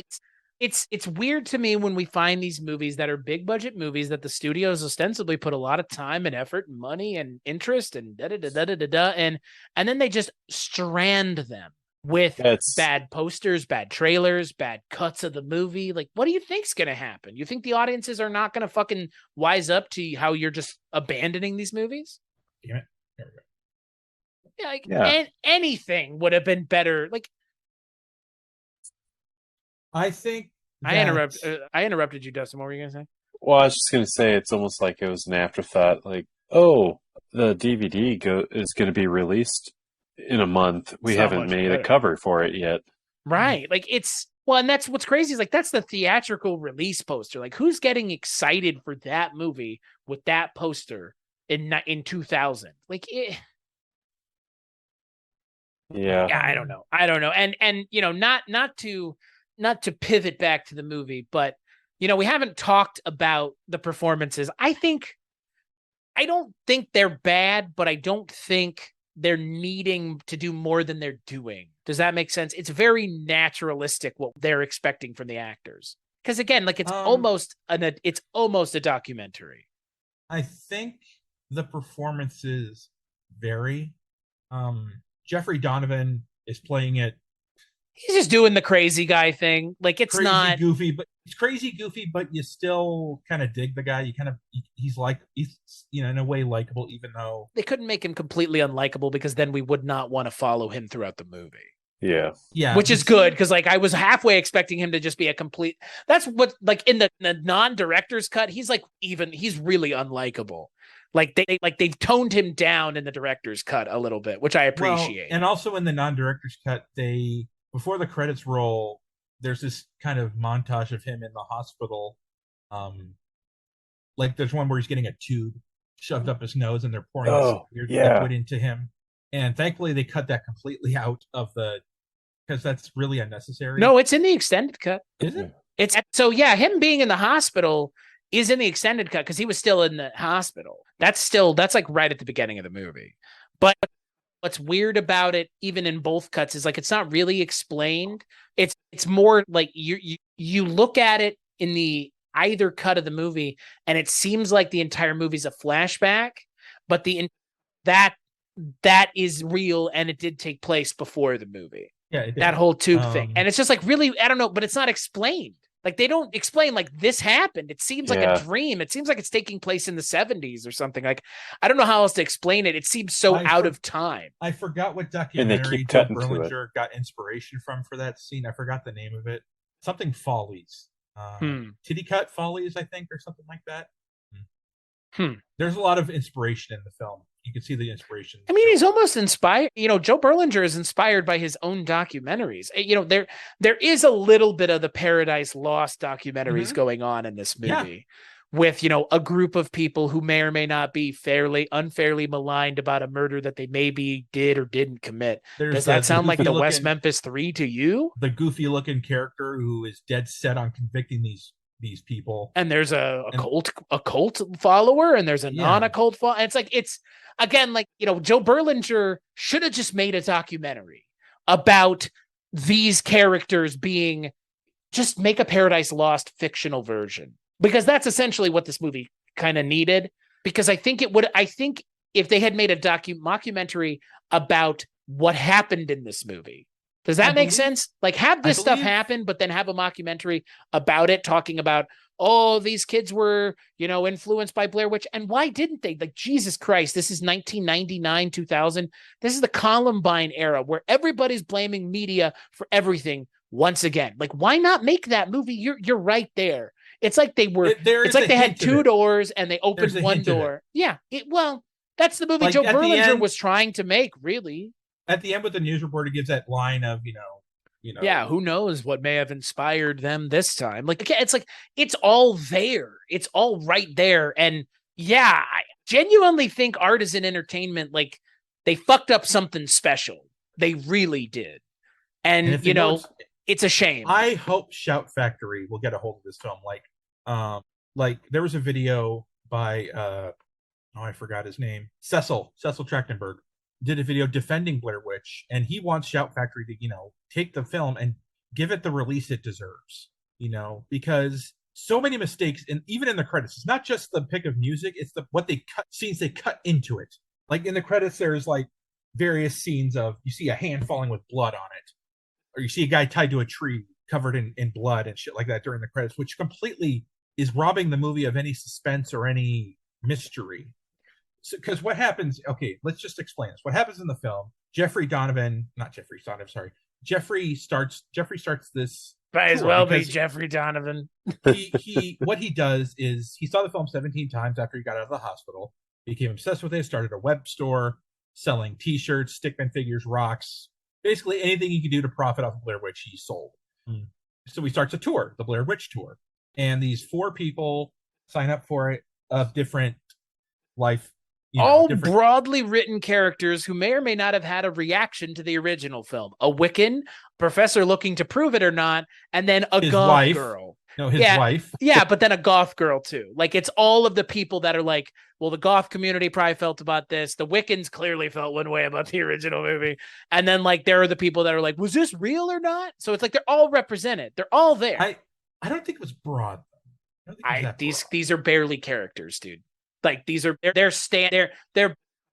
it's weird to me when we find these movies that are big budget movies that the studios ostensibly put a lot of time and effort and money and interest and and then they just strand them with bad posters, bad trailers, bad cuts of the movie. Like, what do you think's going to happen? You think the audiences are not going to fucking wise up to how you're just abandoning these movies? Damn it. There we go. Yeah, like anything would have been better. Like, I think I interrupted you, Dustin. What were you going to say? Well, I was just going to say it's almost like it was an afterthought. Like, oh, the DVD is going to be released in a month. We haven't made a cover for it yet. Right. Like, and that's what's crazy is like, that's the theatrical release poster. Like, who's getting excited for that movie with that poster in 2000? Like, yeah, I don't know. And not to pivot back to the movie, but we haven't talked about the performances. I don't think they're bad, but I don't think they're needing to do more than they're doing. Does that make sense? It's very naturalistic what they're expecting from the actors. Because again, like it's almost a documentary. I think the performances vary. Jeffrey Donovan is playing it. He's just doing the crazy guy thing. Like it's crazy, not goofy, but it's crazy goofy, but you still kind of dig the guy. He's in a way likable, even though they couldn't make him completely unlikable because then we would not want to follow him throughout the movie. Yeah. Which is good because like I was halfway expecting him to just be a complete. That's what like in the non-director's cut, he's really unlikable. Like they've toned him down in the director's cut a little bit, which I appreciate. And also in the non-director's cut, before the credits roll, there's this kind of montage of him in the hospital. Like there's one where he's getting a tube shoved up his nose and they're pouring this weird liquid into him. And thankfully they cut that completely out of because that's really unnecessary. No, it's in the extended cut. Is it? So yeah, him being in the hospital is in the extended cut because he was still in the hospital. That's like right at the beginning of the movie. But what's weird about it, even in both cuts, is like it's not really explained. It's more like you look at it in the either cut of the movie, and it seems like the entire movie's a flashback, but that is real, and it did take place before the movie. Yeah, that whole tube thing, and it's just like really, I don't know, but it's not explained. Like they don't explain like this happened. It seems like a dream. It seems like it's taking place in the 70s or something. Like I don't know how else to explain it. It seems so out of time. I forgot what documentary Joe Berlinger got inspiration from for that scene. I forgot the name of it. Something Follies. Titty Cut Follies, I think, or something like that. There's a lot of inspiration in the film. You can see the inspiration. I mean, he's almost inspired. Joe Berlinger is inspired by his own documentaries. There is a little bit of the Paradise Lost documentaries going on in this movie with, a group of people who may or may not be unfairly maligned about a murder that they maybe did or didn't commit. Does that sound like the West Memphis 3 to you? The goofy looking character who is dead set on convicting these people. And there's a cult follower and there's a non-occult follower. It's again, like, Joe Berlinger should have just made a documentary about these characters just make a Paradise Lost fictional version, because that's essentially what this movie kind of needed. Because I think if they had made a mockumentary about what happened in this movie, does that make sense? Like have this stuff happen, but then have a mockumentary about it, talking about, these kids were, influenced by Blair Witch. And why didn't they? Like, Jesus Christ, this is 1999, 2000. This is the Columbine era where everybody's blaming media for everything once again. Like, why not make that movie? You're right there. It's like they had two doors and they opened one door. Yeah. That's the movie Joe Berlinger was trying to make, really. At the end with the news reporter gives that line of, yeah, who knows what may have inspired them this time. Like, it's like, it's all there. It's all right there. And yeah, I genuinely think art is an entertainment. Like they fucked up something special. They really did. And it's a shame. I hope Shout Factory will get a hold of this film. Like there was a video by, I forgot his name. Cecil Trachtenberg did a video defending Blair Witch, and he wants Shout Factory to, take the film and give it the release it deserves. because so many mistakes, and even in the credits, it's not just the pick of music, it's what they cut scenes they cut into it. Like in the credits, there's like various scenes of you see a hand falling with blood on it, or you see a guy tied to a tree covered in blood and shit like that during the credits, which completely is robbing the movie of any suspense or any mystery. Because what happens? Okay, let's just explain this. What happens in the film? Jeffrey starts this. Might as well be Jeffrey Donovan. What he does is he saw the film 17 times after he got out of the hospital. He became obsessed with it, started a web store selling t-shirts, stickman figures, rocks, basically anything he could do to profit off of Blair Witch, he sold. So he starts a tour, the Blair Witch tour. And these 4 people sign up for it of different life. Broadly written characters who may or may not have had a reaction to the original film. A Wiccan, professor looking to prove it or not, and then his goth wife. Girl. No, his wife. Yeah, but then a goth girl too. Like, it's all of the people that are like, well, the goth community probably felt about this. The Wiccans clearly felt one way about the original movie. And then like there are the people that are like, was this real or not? So it's like they're all represented. They're all there. I don't think it was broad. These are barely characters, dude. Like these are they're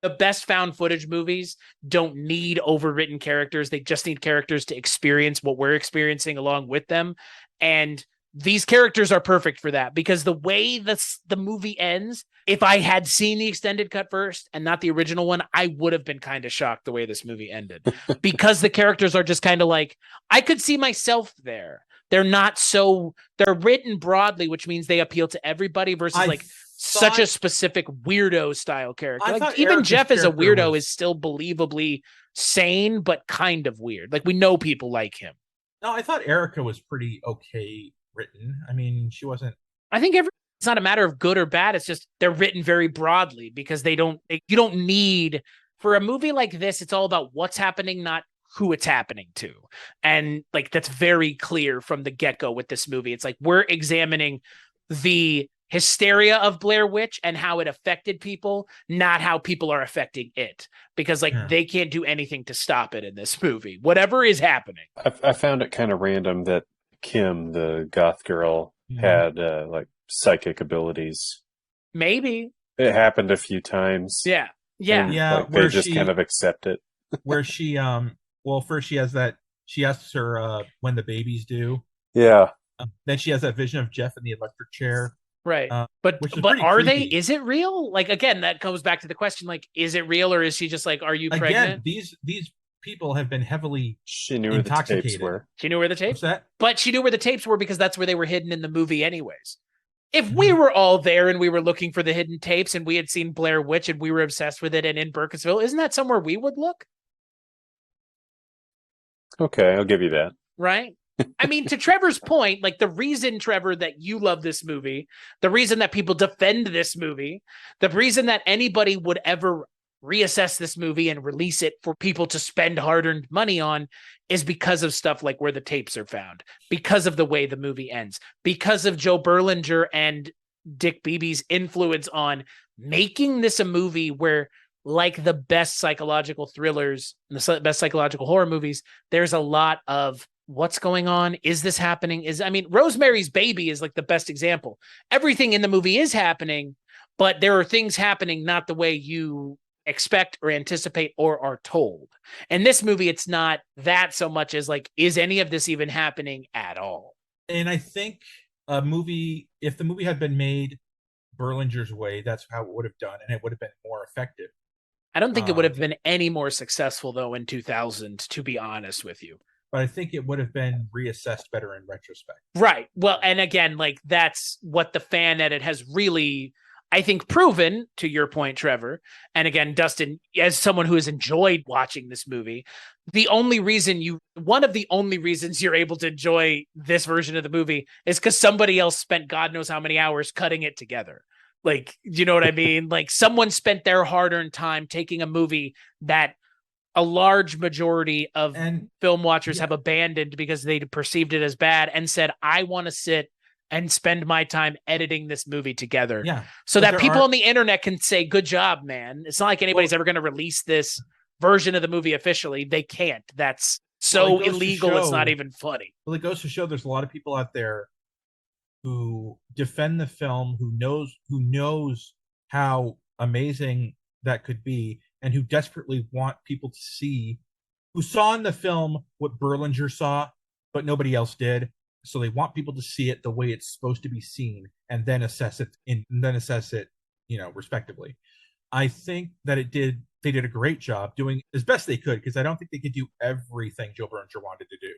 the best found footage movies don't need overwritten characters. They just need characters to experience what we're experiencing along with them. And these characters are perfect for that, because the way the movie ends, if I had seen the extended cut first and not the original one, I would have been kind of shocked the way this movie ended, because the characters are just kind of like, I could see myself there. They're written broadly, which means they appeal to everybody versus such a specific weirdo style character. Like even Erica's Jeff as a weirdo is still believably sane, but kind of weird. Like we know people like him. No, I thought Erica was pretty okay written. I mean, she wasn't. I think it's not a matter of good or bad. It's just they're written very broadly because you don't need, for a movie like this, it's all about what's happening, not who it's happening to. And like that's very clear from the get-go with this movie. It's like we're examining the hysteria of Blair Witch and how it affected people, not how people are affecting it, because they can't do anything to stop it in this movie, whatever is happening. I found it kind of random that Kim, the goth girl, had psychic abilities. Maybe it happened a few times. Yeah. They just kind of accept it. Where she first she asks her when the baby's due. Yeah. Then she has that vision of Jeff in the electric chair. Right. But are they, is it real? Like, again, that comes back to the question, like, is it real, or is she just like, are you pregnant? These people have been heavily She knew where the tapes were. She knew where the tapes? What's that? But she knew where the tapes were because that's where they were hidden in the movie anyways. If we were all there and we were looking for the hidden tapes and we had seen Blair Witch and we were obsessed with it and in Burkittsville, isn't that somewhere we would look? Okay, I'll give you that. Right? I mean, to Trevor's point, like the reason, Trevor, that you love this movie, the reason that people defend this movie, the reason that anybody would ever reassess this movie and release it for people to spend hard-earned money on is because of stuff like where the tapes are found, because of the way the movie ends, because of Joe Berlinger and Dick Beebe's influence on making this a movie where, like the best psychological thrillers and the best psychological horror movies, there's a lot of what's going on? Is this happening? Rosemary's Baby is like the best example. Everything in the movie is happening, but there are things happening not the way you expect or anticipate or are told. In this movie, it's not that so much as like, is any of this even happening at all? And I think if the movie had been made Berlinger's way, that's how it would have done, and it would have been more effective. I don't think it would have been any more successful, though, in 2000, to be honest with you. But I think it would have been reassessed better in retrospect. Right. Well, and again, like that's what the fan edit has really, I think, proven, to your point, Trevor. And again, Dustin, as someone who has enjoyed watching this movie, one of the only reasons you're able to enjoy this version of the movie is because somebody else spent God knows how many hours cutting it together. Like, you know what I mean? Like someone spent their hard-earned time taking a movie that a large majority of film watchers have abandoned because they perceived it as bad and said, I want to sit and spend my time editing this movie together. Yeah. So that people on the internet can say, good job, man. It's not like anybody's ever going to release this version of the movie officially. They can't. That's so illegal. It's not even funny. Well, it goes to show there's a lot of people out there who defend the film, who knows how amazing that could be, and who desperately want people to see, who saw in the film what Berlinger saw, but nobody else did. So they want people to see it the way it's supposed to be seen, and then assess it, respectively. I think that they did a great job doing as best they could, because I don't think they could do everything Joe Berlinger wanted to do.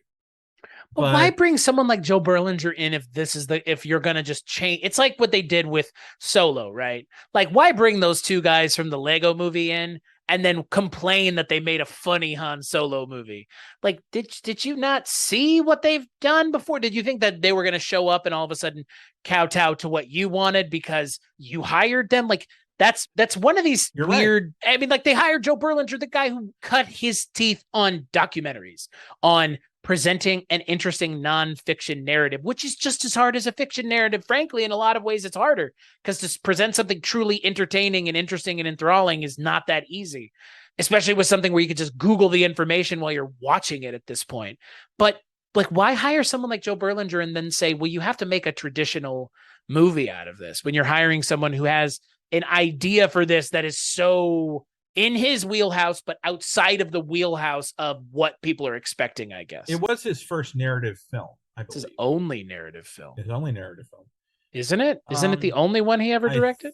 But why bring someone like Joe Berlinger in if you're gonna just change? It's like what they did with Solo, right? Like, why bring those two guys from the Lego movie in and then complain that they made a funny Han Solo movie? Like, did you not see what they've done before? Did you think that they were gonna show up and all of a sudden kowtow to what you wanted because you hired them? Like, that's one of these weird. Right. I mean, like, they hired Joe Berlinger, the guy who cut his teeth on documentaries, on presenting an interesting nonfiction narrative, which is just as hard as a fiction narrative. Frankly, in a lot of ways, it's harder, because to present something truly entertaining and interesting and enthralling is not that easy, especially with something where you could just Google the information while you're watching it at this point. But like, why hire someone like Joe Berlinger and then say, well, you have to make a traditional movie out of this, when you're hiring someone who has an idea for this that is so in his wheelhouse, but outside of the wheelhouse of what people are expecting, I guess. It was his first narrative film, I believe. It's his only narrative film. His only narrative film. Isn't it? Isn't it the only one he ever directed?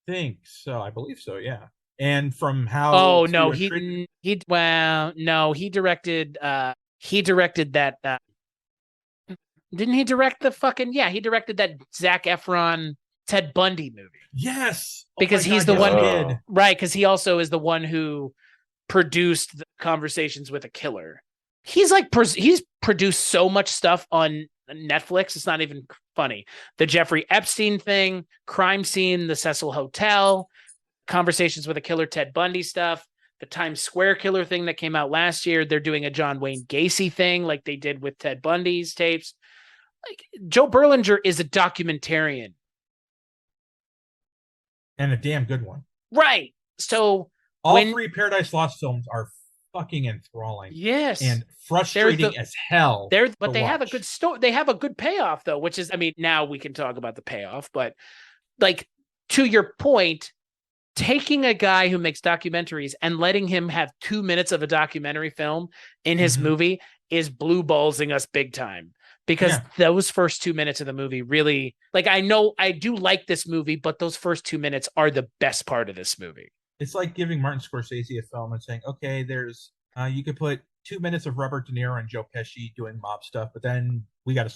I think so. I believe so, yeah. And from how... Oh, no, he directed that... didn't he direct the fucking... Yeah, he directed that Zac Efron Ted Bundy movie. Yes, because he's the one, right? Because he also is the one who produced the Conversations with a Killer. He's produced so much stuff on Netflix. It's not even funny. The Jeffrey Epstein thing, Crime Scene, the Cecil Hotel, Conversations with a Killer, Ted Bundy stuff, the Times Square Killer thing that came out last year. They're doing a John Wayne Gacy thing like they did with Ted Bundy's tapes. Like, Joe Berlinger is a documentarian. And a damn good one. Right. So all three Paradise Lost films are fucking enthralling. Yes. And frustrating as hell. But they have a good story. They have a good payoff, though, which is, I mean, now we can talk about the payoff, but like, to your point, taking a guy who makes documentaries and letting him have 2 minutes of a documentary film in his movie is blue ballsing us big time. Because those first 2 minutes of the movie really, like, I know I do like this movie, but those first 2 minutes are the best part of this movie. It's like giving Martin Scorsese a film and saying, okay, there's, you could put 2 minutes of Robert De Niro and Joe Pesci doing mob stuff, but then we gotta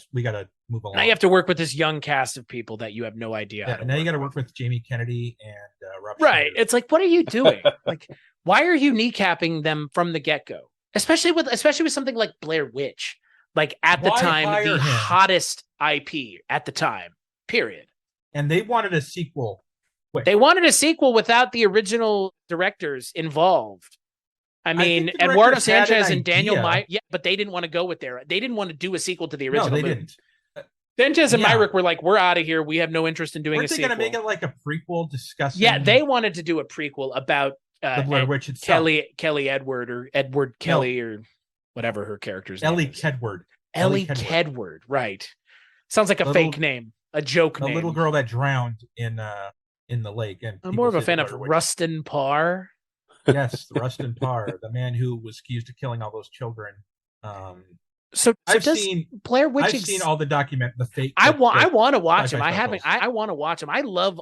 move along. Now you have to work with this young cast of people that you have no idea. Yeah, now you got to work with Jamie Kennedy and Rob. Right. Schneider. It's like, what are you doing? Like, why are you kneecapping them from the get-go? Especially with something like Blair Witch. Like, at the time, the hottest IP at the time, period. And they wanted a sequel. They wanted a sequel without the original directors involved. I mean, Eduardo Sanchez and Daniel Myrick, but they didn't want to go with they didn't want to do a sequel to the original movie. Didn't. Sanchez and Myrick were like, we're out of here. We have no interest in doing a sequel. Weren't they going to make it like a prequel discussing... Yeah, they wanted to do a prequel about the Blair Witch itself. Kelly Edward, or Edward Kelly, or whatever her character's name is. Ellie Kedward, right. Sounds like a fake name, a joke name. The little girl that drowned in the lake. And I'm more of a fan of Rustin Parr. Yes, Rustin Parr, the man who was accused of killing all those children. So does Blair Witch? I've seen all the fake. I want to watch them. I haven't. I want to watch them. I love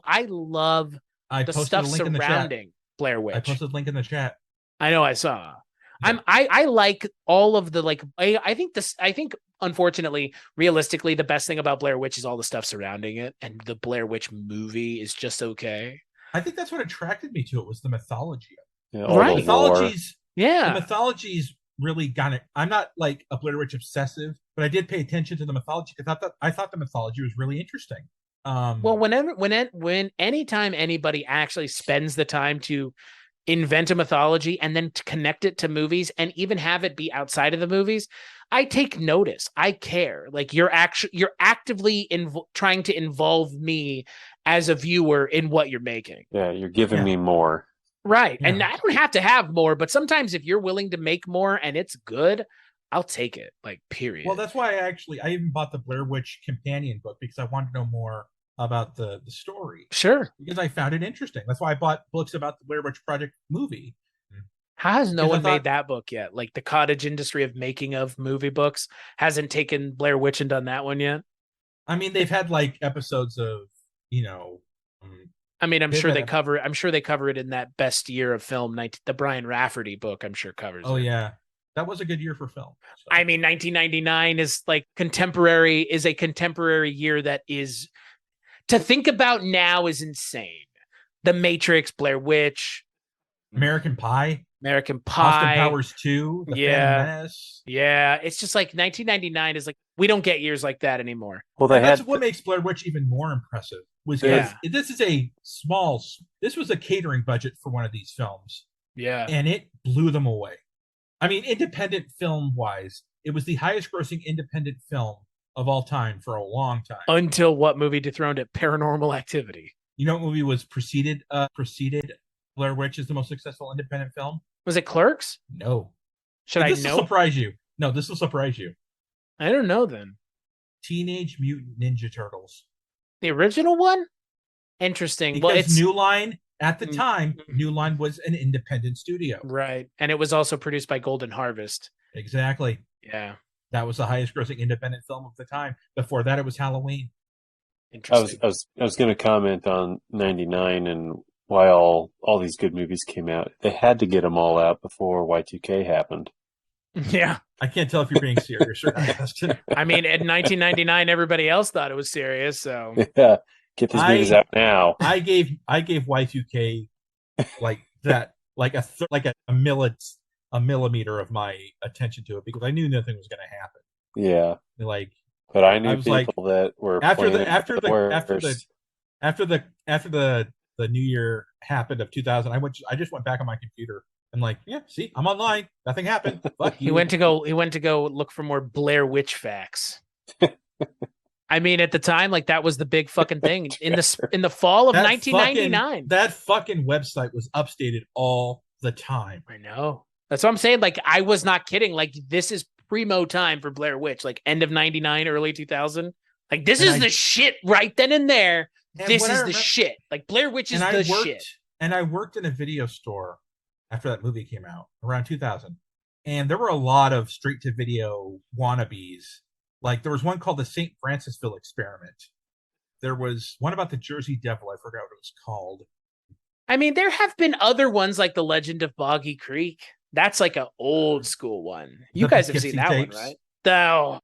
the stuff surrounding Blair Witch. I posted a link in the chat. I know, I saw. I like all of the, like, I think unfortunately, realistically, the best thing about Blair Witch is all the stuff surrounding it, and the Blair Witch movie is just okay. I think that's what attracted me to it, was the mythology. Right. The mythology's really got it. I'm not like a Blair Witch obsessive, but I did pay attention to the mythology because I thought the mythology was really interesting. Well, anytime anybody actually spends the time to invent a mythology and then to connect it to movies and even have it be outside of the movies, I take notice. I care. Like, you're actively trying to involve me as a viewer in what you're making. Yeah, you're giving me more. Right. Yeah. And I don't have to have more, but sometimes if you're willing to make more and it's good, I'll take it. Like, period. Well, that's why I even bought the Blair Witch companion book, because I wanted to know more about the story. Sure. Because I found it interesting. That's why I bought books about the Blair Witch Project movie. How has no Because I one thought- made that book yet? Like, the cottage industry of making of movie books hasn't taken Blair Witch and done that one yet. I mean, they've had like episodes of, I mean, I'm They've sure had they a- cover. I'm sure they cover it in that best year of film. The Brian Rafferty book, I'm sure covers. oh it. yeah, that was a good year for film. So. I mean, 1999 is like contemporary. Is a contemporary year that is to think about now is insane. The Matrix, Blair Witch, American Pie, American Austin Pie. Powers 2, The Yeah. Phantom Menace. Yeah, it's just like 1999 is like we don't get years like that anymore. Well, they And that's had what makes Blair Witch even more impressive. Was Yeah. because this was a catering budget for one of these films, Yeah. and it blew them away. I mean, independent film wise, it was the highest grossing independent film of all time for a long time. Until what movie dethroned it? Paranormal Activity. You know what movie was preceded Blair Witch as the most successful independent film? Was it Clerks? No. Should I This will know? surprise you. No, this will surprise you. I don't know then. Teenage Mutant Ninja Turtles. The original one? Interesting. Because Well, it's New Line, at the Mm. time, New Line was an independent studio. right. And it was also produced by Golden Harvest. Exactly. Yeah. That was the highest grossing independent film of the time. Before that, it was Halloween. Interesting. I was going to comment on 99 and why all these good movies came out. They had to get them all out before Y2K happened. Yeah. I can't tell if you're being serious or not, Dustin. I mean, in 1999, everybody else thought it was serious. So Yeah, get these movies out now. I gave Y2K like that, like a millimeter of my attention to it, because I knew nothing was going to happen. Yeah, Like but I knew I was like, people that were after planning the new year happened of 2000, I just went back on my computer and like, yeah, see, I'm online. Nothing happened. Fuck you. he went to go look for more Blair Witch facts. I mean, at the time, like that was the big fucking thing in the fall of That 1999. That fucking website was updated all the time. I know. That's what I'm saying. Like, I was not kidding. Like, this is primo time for Blair Witch. Like, end of 99, early 2000. Like, this is the shit right then and there. And This when I is the remember- shit. Like, Blair Witch is and the I worked, shit. And I worked in a video store after that movie came out around 2000, and there were a lot of straight to video wannabes. Like there was one called the St. Francisville Experiment. There was one about the Jersey Devil. I forgot what it was called. I mean, there have been other ones like The Legend of Boggy Creek. That's like an old school one. You The guys have Poughkeepsie seen that tapes. one, right?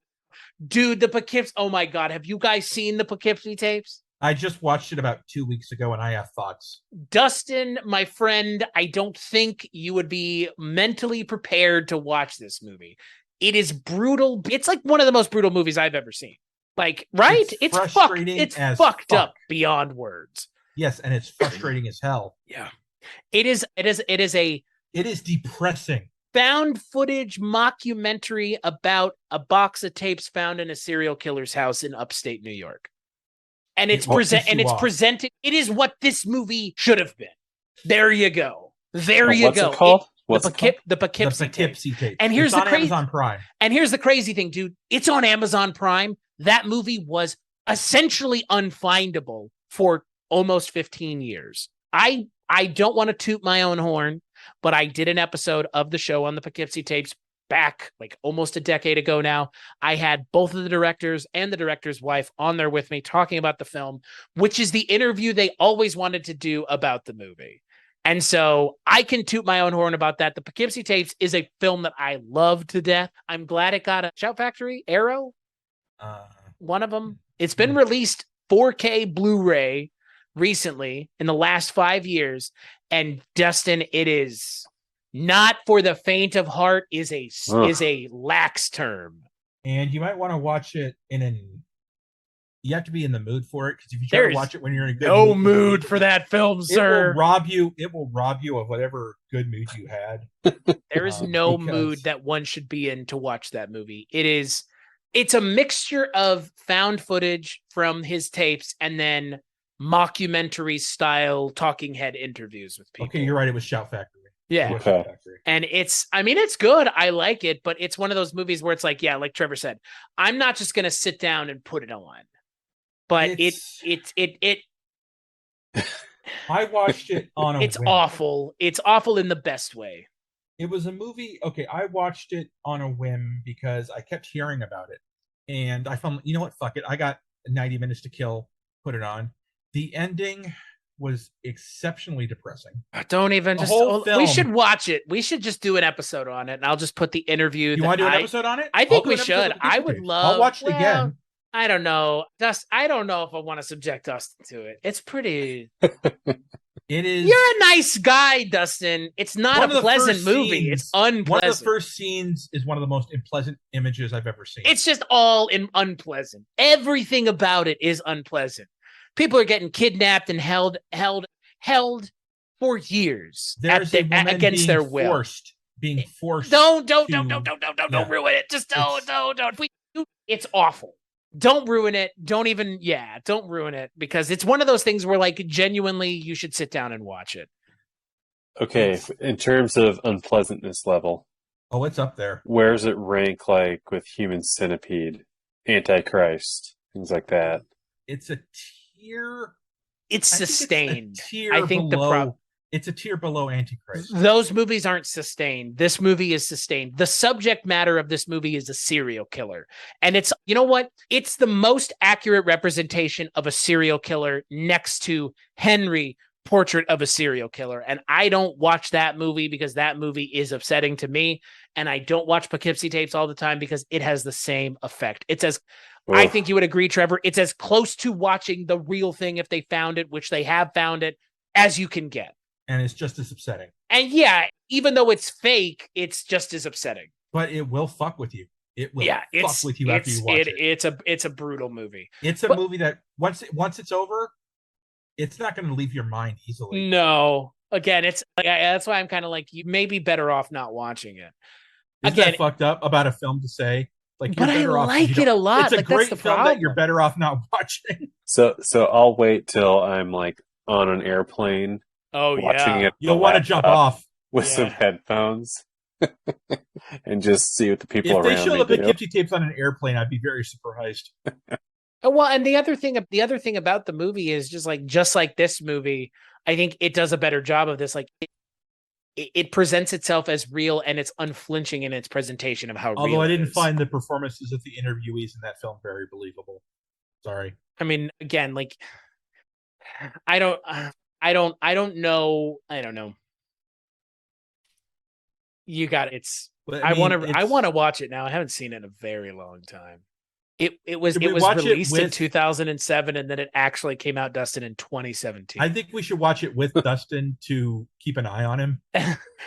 Dude, the Poughkeepsie. Oh my God. Have you guys seen the Poughkeepsie tapes? I just watched it about 2 weeks ago, and I have thoughts. Dustin, my friend, I don't think you would be mentally prepared to watch this movie. It is brutal. It's like one of the most brutal movies I've ever seen. Like, right? It's Fucked. frustrating It's as fucked fuck. up beyond words. Yes, and it's frustrating as hell. Yeah. It is a It is depressing. found footage mockumentary about a box of tapes found in a serial killer's house in upstate New York. And it's It will piss you off. presented. It is what this movie should have been. There you go. There you What's go. it called? What's it called? The Poughkeepsie The tape. Poughkeepsie tape. And here's It's the on crazy- Amazon Prime. And here's the crazy thing, dude. It's on Amazon Prime. That movie was essentially unfindable for almost 15 years. I don't want to toot my own horn, but I did an episode of the show on the Poughkeepsie tapes back like almost a decade ago now. I had both of the directors and the director's wife on there with me talking about the film, which is the interview they always wanted to do about the movie. And so I can toot my own horn about that. The Poughkeepsie tapes is a film that I love to death. I'm glad it got a Shout Factory, Arrow, one of them. It's been released 4K Blu-ray recently in the last 5 years. And Dustin, it is not for the faint of heart is a lax term. And you might want to watch it you have to be in the mood for it, because if you try to watch it when you're in a good No mood for that film, it sir. It will rob you of whatever good mood you had. There is no because- mood that one should be in to watch that movie. It's a mixture of found footage from his tapes and then mockumentary style talking head interviews with people. Okay, you're right. It was Shout Factory. Yeah. Okay. And it's good. I like it, but it's one of those movies where it's like, yeah, like Trevor said, I'm not just going to sit down and put it on. But I watched it on a it's whim. awful. It's awful in the best way. It was a movie. Okay, I watched it on a whim because I kept hearing about it. And I found, you know what? Fuck it. I got 90 minutes to kill. Put it on. The ending was exceptionally depressing. Don't even The just. whole film, we should watch it. We should just do an episode on it, and I'll just put the interview. You want to do an episode on it? I think we should. I would love. I'll watch it again. I don't know. I don't know if I want to subject Dustin to it. It's pretty. It is. You're a nice guy, Dustin. It's not a pleasant movie. It's unpleasant. One of the first scenes is one of the most unpleasant images I've ever seen. It's just all unpleasant. Everything about it is unpleasant. People are getting kidnapped and held for years against their will. Being forced. Don't ruin it. Just don't. It's awful. Don't ruin it. Don't ruin it, because it's one of those things where, like, genuinely you should sit down and watch it. Okay, in terms of unpleasantness level. Oh, it's up there. Where does it rank, like, with Human Centipede, Antichrist, things like that? It's a tier. It's sustained. It's a tier below Antichrist. Those movies aren't sustained. This movie is sustained. The subject matter of this movie is a serial killer. And it's, you know what? It's the most accurate representation of a serial killer next to Henry, Portrait of a Serial Killer. And I don't watch that movie because that movie is upsetting to me. And I don't watch Poughkeepsie tapes all the time because it has the same effect. It's as, I think you would agree, Trevor, it's as close to watching the real thing if they found it, which they have found it, as you can get. And it's just as upsetting. And yeah, even though it's fake, it's just as upsetting. But it will fuck with you. It will fuck with you after you watch it. It's a brutal movie. It's a movie that once it's over, it's not going to leave your mind easily. No. Again, it's that's why I'm kind of like, you may be better off not watching it. Isn't that fucked up about a film to say? Like, but I like it a lot. It's a great film that you're better off not watching. So I'll wait till I'm, like, on an airplane. Watching it. You'll want to jump off with some headphones and just see what the people around me do. If they show the Poughkeepsie tapes on an airplane, I'd be very surprised. Well, and the other thing about the movie is just like this movie, I think it does a better job of this. Like, it presents itself as real, and it's unflinching in its presentation of how real. Although I didn't find the performances of the interviewees in that film very believable. Sorry. I mean, again, like, I don't know. You got it. I want to watch it now. I haven't seen it in a very long time. It was released in 2007, and then it actually came out, Dustin, in 2017. I think we should watch it with Dustin to keep an eye on him.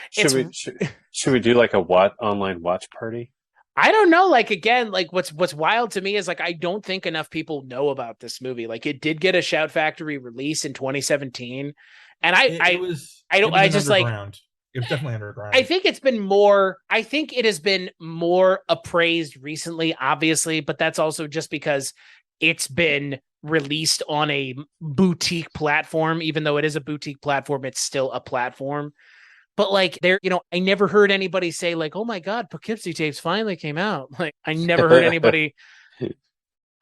Should we do like a online watch party? I don't know. Like, again, like what's wild to me is, like, I don't think enough people know about this movie. Like, it did get a Shout Factory release in 2017, and it was definitely underground. I think it has been more appraised recently, obviously, but that's also just because it's been released on a boutique platform. Even though it is a boutique platform, it's still a platform. But, like, I never heard anybody say, like, "Oh my God, Poughkeepsie tapes finally came out." Like, I never heard anybody.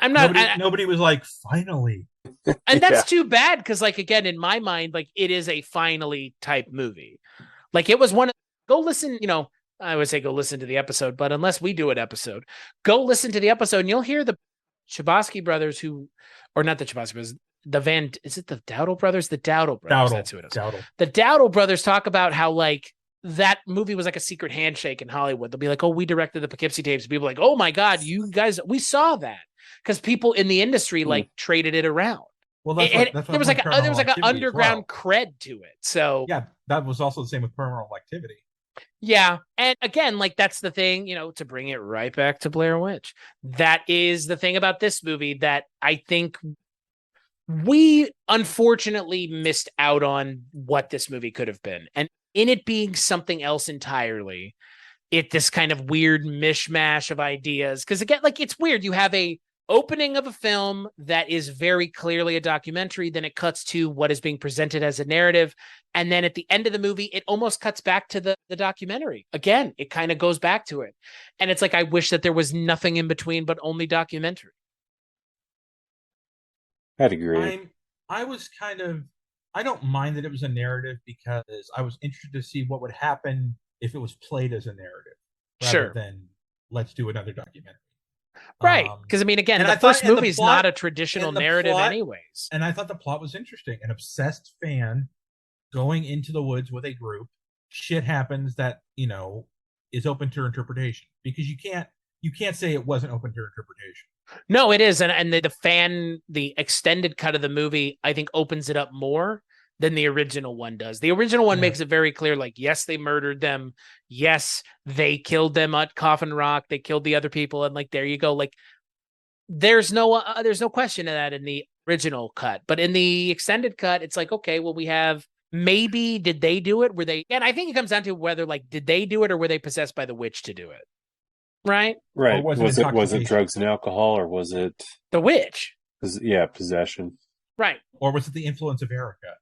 Nobody was like, "Finally." And that's too bad, because, like, again, in my mind, like, it is a finally type movie. Like, it was go listen, I would say go listen to the episode, but unless we do an episode, go listen to the episode and you'll hear the Chbosky brothers or not the Chbosky brothers, is it the Dowdle brothers? The Dowdle brothers. That's who it is. Dowdle. The Dowdle brothers talk about how, like, that movie was like a secret handshake in Hollywood. They'll be like, "Oh, we directed the Poughkeepsie tapes." People are like, "Oh my God, you guys, we saw that." Because people in the industry traded it around. Well, there was like an underground cred to it. So yeah, that was also the same with Paranormal Activity. Yeah, and again, like, that's the thing, to bring it right back to Blair Witch. That is the thing about this movie that I think we unfortunately missed out on what this movie could have been, and in it being something else entirely, this kind of weird mishmash of ideas. Because again, like, it's weird. You have a opening of a film that is very clearly a documentary, then it cuts to what is being presented as a narrative. And then at the end of the movie, it almost cuts back to the documentary. Again, it kind of goes back to it. And it's like, I wish that there was nothing in between, but only documentary. I'd agree. I don't mind that it was a narrative because I was interested to see what would happen if it was played as a narrative rather than let's do another documentary. Right. Because, I mean, again, the first movie is not a traditional narrative anyways. And I thought the plot was interesting. An obsessed fan going into the woods with a group, shit happens that, is open to interpretation. Because you can't say it wasn't open to interpretation. No, it is. And the extended cut of the movie, I think, opens it up more than the original one does. The original one makes it very clear, like, yes, they murdered them. Yes, they killed them at Coffin Rock. They killed the other people. And like, there you go. Like, there's no question of that in the original cut. But in the extended cut, it's like, okay, well, we have maybe, did they do it? Were they, and I think it comes down to whether, like, did they do it or were they possessed by the witch to do it? Right. Was it drugs and alcohol, or was it the witch? Yeah, possession. Right. Or was it the influence of Erica?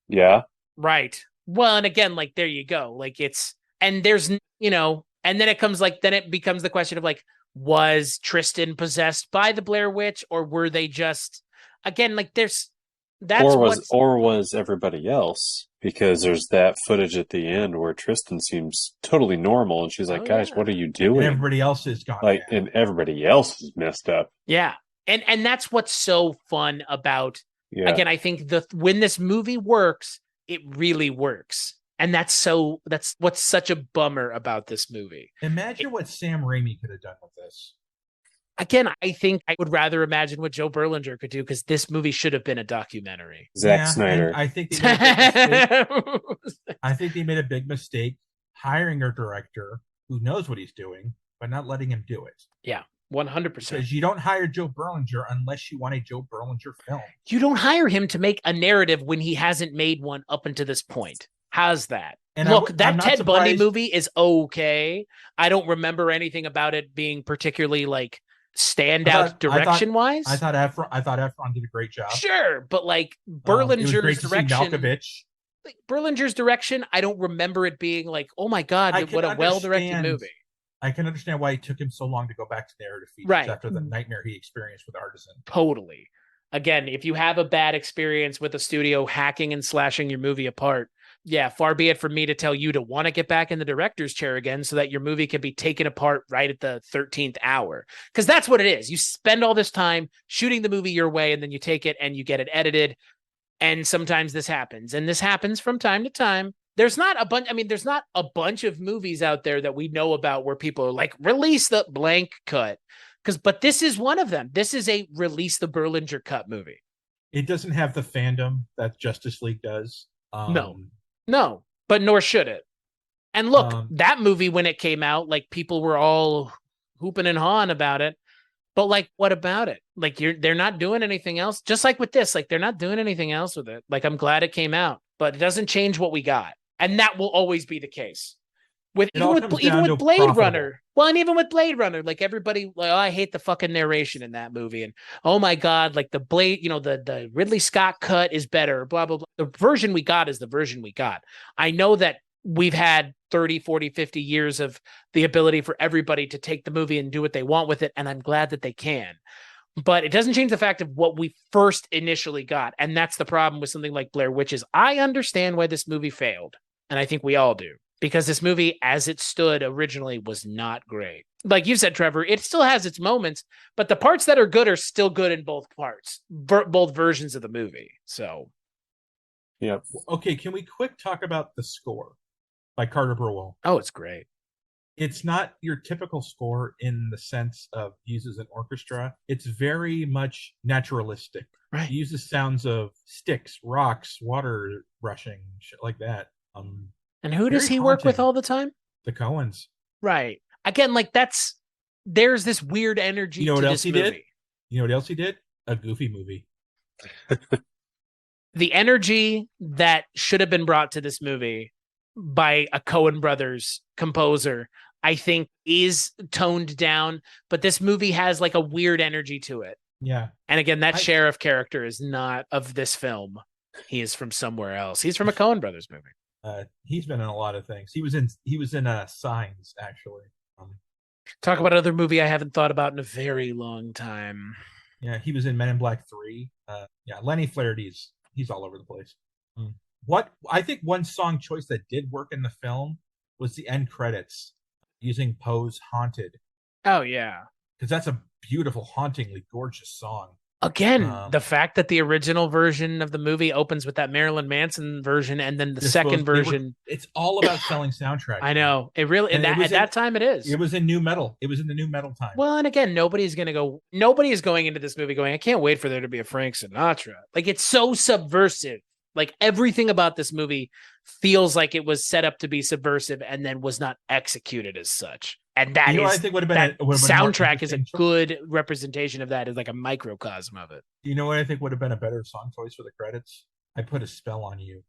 Yeah. Right. Well, and again, like, there you go. Like, it's, and there's, and then it comes like, then it becomes the question of like, was Tristan possessed by the Blair Witch, or were they just, again, like, or was everybody else? Because there's that footage at the end where Tristan seems totally normal, and she's like, "Guys, what are you doing?" And everybody else is gone. Like, and everybody else is messed up. Yeah, and that's what's so fun about. Yeah. Again, I think when this movie works, it really works, and that's what's such a bummer about this movie. Imagine what Sam Raimi could have done with this. Again, I think I would rather imagine what Joe Berlinger could do, because this movie should have been a documentary. Zack Snyder. I think they made a big mistake hiring a director who knows what he's doing, but not letting him do it. Yeah, 100%. Because you don't hire Joe Berlinger unless you want a Joe Berlinger film. You don't hire him to make a narrative when he hasn't made one up until this point. How's that? And look, that Ted Bundy movie is okay. I don't remember anything about it being particularly like standout direction wise. I thought Efron did a great job. Sure, but like Berlinger's direction, I don't remember it being like, oh my god, what a well-directed movie. I can understand why it took him so long to go back to narrative features after the nightmare he experienced with Artisan. Totally. Again, if you have a bad experience with a studio hacking and slashing your movie apart, yeah, far be it from me to tell you to want to get back in the director's chair again so that your movie can be taken apart right at the 13th hour. Because that's what it is. You spend all this time shooting the movie your way, and then you take it and you get it edited. And sometimes this happens. And this happens from time to time. There's not a bunch of movies out there that we know about where people are like, release the blank cut. But this is one of them. This is a release the Berlinger cut movie. It doesn't have the fandom that Justice League does. No, but nor should it. And look, that movie, when it came out, like, people were all hooping and hawing about it. But like, what about it? Like, they're not doing anything else. Just like with this, like, they're not doing anything else with it. Like, I'm glad it came out, but it doesn't change what we got. And that will always be the case. Even with Blade Runner. Well, and even with Blade Runner, like, everybody, like, oh, I hate the fucking narration in that movie. And oh my God, like, the Blade, the Ridley Scott cut is better, blah, blah, blah. The version we got is the version we got. I know that we've had 30, 40, 50 years of the ability for everybody to take the movie and do what they want with it. And I'm glad that they can. But it doesn't change the fact of what we first initially got. And that's the problem with something like Blair Witch is I understand why this movie failed. And I think we all do. Because this movie, as it stood originally, was not great. Like you said, Trevor, it still has its moments, but the parts that are good are still good in both parts, both versions of the movie. So, yeah. Okay, can we quick talk about the score by Carter Burwell? Oh, it's great. It's not your typical score in the sense of uses an orchestra. It's very much naturalistic. Right. It uses sounds of sticks, rocks, water rushing, shit like that. And who does he work with all the time? The Coens. Right. Again, like, there's this weird energy to this movie. You know what else he did? A Goofy movie. The energy that should have been brought to this movie by a Coen Brothers composer, I think, is toned down, but this movie has like a weird energy to it. Yeah. And again, that sheriff character is not of this film. He is from somewhere else. He's from a Coen Brothers movie. He's been in a lot of things. He was in Signs, actually. Talk about another movie I haven't thought about in a very long time. Yeah, he was in Men in Black 3. Lenny Flaherty's he's all over the place. What I think one song choice that did work in the film was the end credits using Poe's Haunted. Oh yeah. Because that's a beautiful, hauntingly gorgeous song. Again, the fact that the original version of the movie opens with that Marilyn Manson version, and then the second version, it's all about selling soundtracks. I know it really. At that time, it is. It was in new metal. It was in the new metal time. Well, and again, nobody is going into this movie going, I can't wait for there to be a Frank Sinatra. Like, it's so subversive. Like, everything about this movie feels like it was set up to be subversive and then was not executed as such. And that I think would have been soundtrack is a good representation of that, is like a microcosm of it. You know what I think would have been a better song choice for the credits? I Put a Spell on You.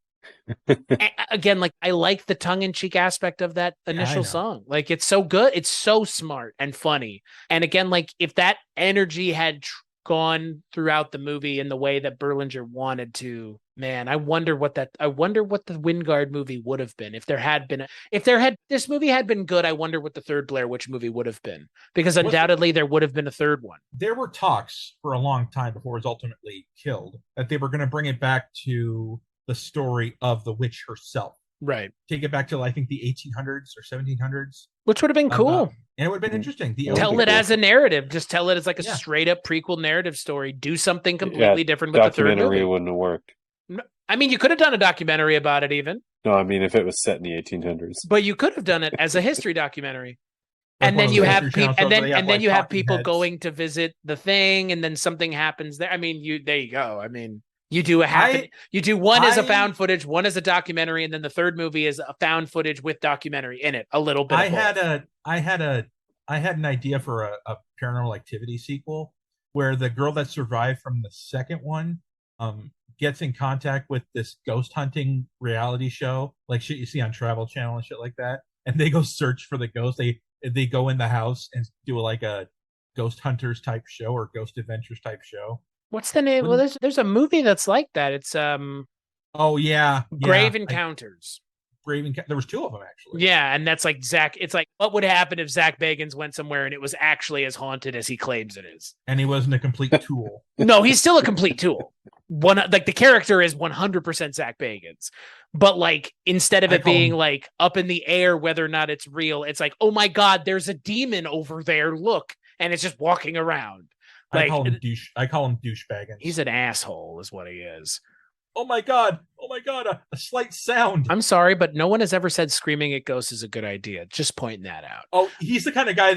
Again, like, I like the tongue-in-cheek aspect of that initial song. Like, it's so good. It's so smart and funny. And again, like, if that energy had gone throughout the movie in the way that Berlinger wanted to, man, I wonder what the Wingard movie would have been if this movie had been good. I wonder what the third Blair Witch movie would have been, because undoubtedly there would have been a third one. There were talks for a long time before it was ultimately killed that they were going to bring it back to the story of the witch herself. Right. Take it back to, I think, the 1800s or 1700s. Which would have been cool. And it would have been interesting. Tell it as a narrative. Just tell it as like a straight up prequel narrative story. Do something completely different with the third movie. Documentary wouldn't have worked. I mean, you could have done a documentary about it even. No, I mean, if it was set in the 1800s. But you could have done it as a history documentary. And then you have people, people going to visit the thing, and then something happens there. I mean, there you go. I mean, you do one as a found footage, one as a documentary, and then the third movie is a found footage with documentary in it. A little bit. I had an idea for a Paranormal Activity sequel where the girl that survived from the second one gets in contact with this ghost hunting reality show, like shit you see on Travel Channel and shit like that, and they go search for the ghost. They go in the house and do like a Ghost Hunters type show or Ghost Adventures type show. What's the name? Well, there's a movie that's like that. It's Grave Encounters. There was two of them actually. Yeah, and that's like Zach. It's like, what would happen if Zach Bagans went somewhere and it was actually as haunted as he claims it is? And he wasn't a complete tool. No, he's still a complete tool. The character is 100% Zach Bagans, but like, instead of it being like up in the air whether or not it's real, it's like, oh my god, there's a demon over there. Look, and it's just walking around. Like, I call him douche Bagans. He's an asshole, is what he is. Oh my god! A slight sound. I'm sorry, but no one has ever said screaming at ghosts is a good idea. Just pointing that out. Oh, he's the kind of guy.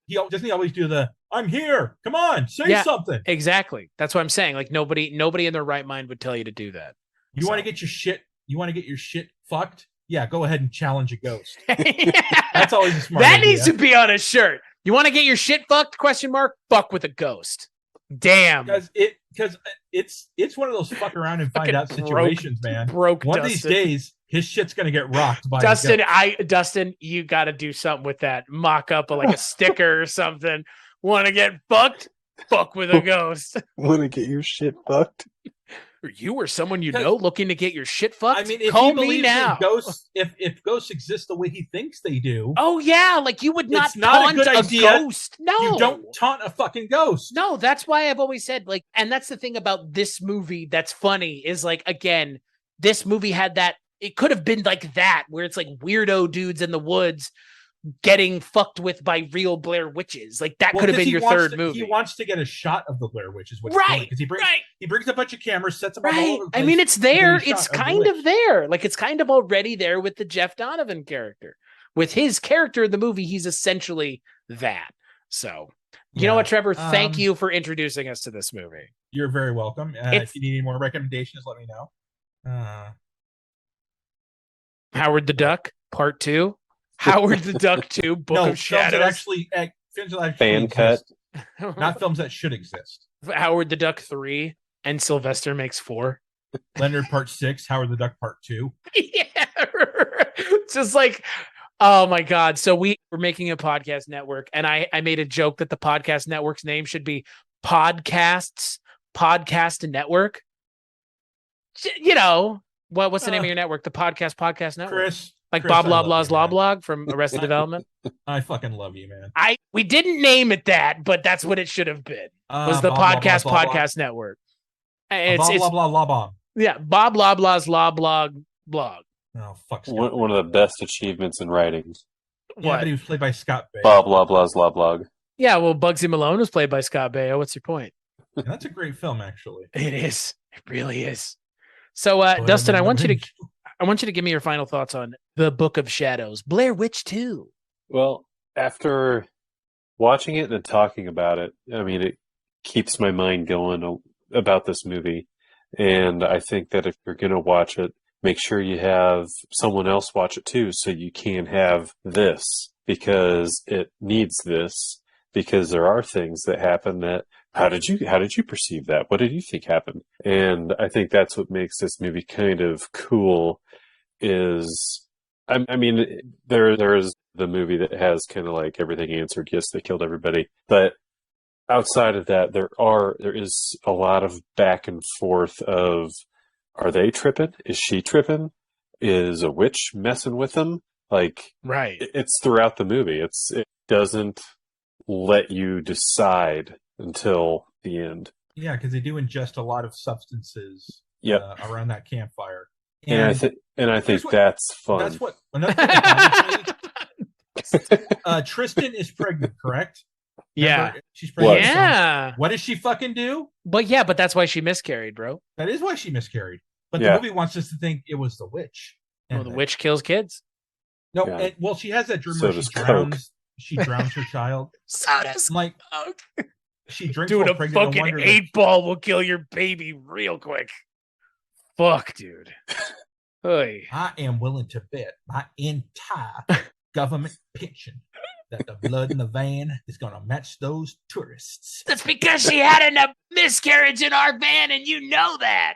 He doesn't always do the "I'm here, come on, say something." Exactly. That's what I'm saying. Like, nobody in their right mind would tell you to do that. You want to get your shit? You want to get your shit fucked? Yeah, go ahead and challenge a ghost. That's always a smart. That needs to be on a shirt. You want to get your shit fucked? ? Fuck with a ghost. Damn. Because it's one of those fuck around and find out situations, man. One of these days, his shit's gonna get rocked by Dustin, you got to do something with that. Mock up like a sticker or something. Want to get fucked? Fuck with a ghost. Want to get your shit fucked? You or someone you know looking to get your shit fucked? I mean, if call he me believes now. Ghosts, if ghosts exist the way he thinks they do, oh yeah, like you would not taunt a good idea. Ghost. No, you don't taunt a fucking ghost. No, that's why I've always said, like, and that's the thing about this movie that's funny is, like, again, this movie had that. It could have been like that, where it's like weirdo dudes in the woods getting fucked with by real Blair witches. Like, that could have been your third movie. He wants to get a shot of the Blair witches, right? Because he brings a bunch of cameras, sets them all over the place. I mean, it's there. It's kind of there. Like, it's kind of already there with the Jeff Donovan character. With his character in the movie, he's essentially that. So, you know what, Trevor? Thank you for introducing us to this movie. You're very welcome. If you need any more recommendations, let me know. Howard the Duck, Part 2. Howard the Duck 2, Book of Shadows. Films that fan cut. Not films that should exist. Howard the Duck 3 and Sylvester Makes 4. Leonard Part 6, Howard the Duck Part 2. Yeah. Just like, oh my God. So we're making a podcast network, and I made a joke that the podcast network's name should be podcasts, podcast network. You know, what's the name of your network? The podcast network. Chris. Like Chris, Bob I love Loblaw's you, man. Law Blog from Arrested Development. I fucking love you, man. We didn't name it that, but that's what it should have been. Was the Bob podcast Loblaw's Law podcast network. Blog. Bob Loblaw Law Bomb. Yeah, Bob Loblaw's Law Blog. Oh, fuck. One of the best achievements in writing. Yeah, but he was played by Scott Bay. Bob Loblaw's Law Blog. Yeah, well, Bugsy Malone was played by Scott Baio. What's your point? And that's a great film, actually. It is. It really is. So, Dustin, I want you to give me your final thoughts on The Book of Shadows, Blair Witch 2. Well, after watching it and talking about it, I mean, it keeps my mind going about this movie. And I think that if you're going to watch it, make sure you have someone else watch it too, so you can have this, because it needs this, because there are things that happen that, how did you perceive that? What did you think happened? And I think that's what makes this movie kind of cool is, I mean, there's the movie that has kind of like everything answered. Yes, they killed everybody. But outside of that, there is a lot of back and forth of, are they tripping? Is she tripping? Is a witch messing with them? Like, right. It's throughout the movie. It doesn't let you decide until the end. Yeah, because they do ingest a lot of substances around that campfire. And I think that's fun. That's what another thing that bothers me. Tristan is pregnant, correct? Yeah. She's pregnant. Yeah. What does she fucking do? But that's why she miscarried, bro. That is why she miscarried. But the movie wants us to think it was the witch. Well, the witch kills kids. No, she has that dream where she drowns her child. So does like she drinks. Dude, a fucking 8-ball will kill your baby real quick. Fuck, dude. Oy. I am willing to bet my entire government pension that the blood in the van is going to match those tourists. That's because she had a miscarriage in our van, and you know that.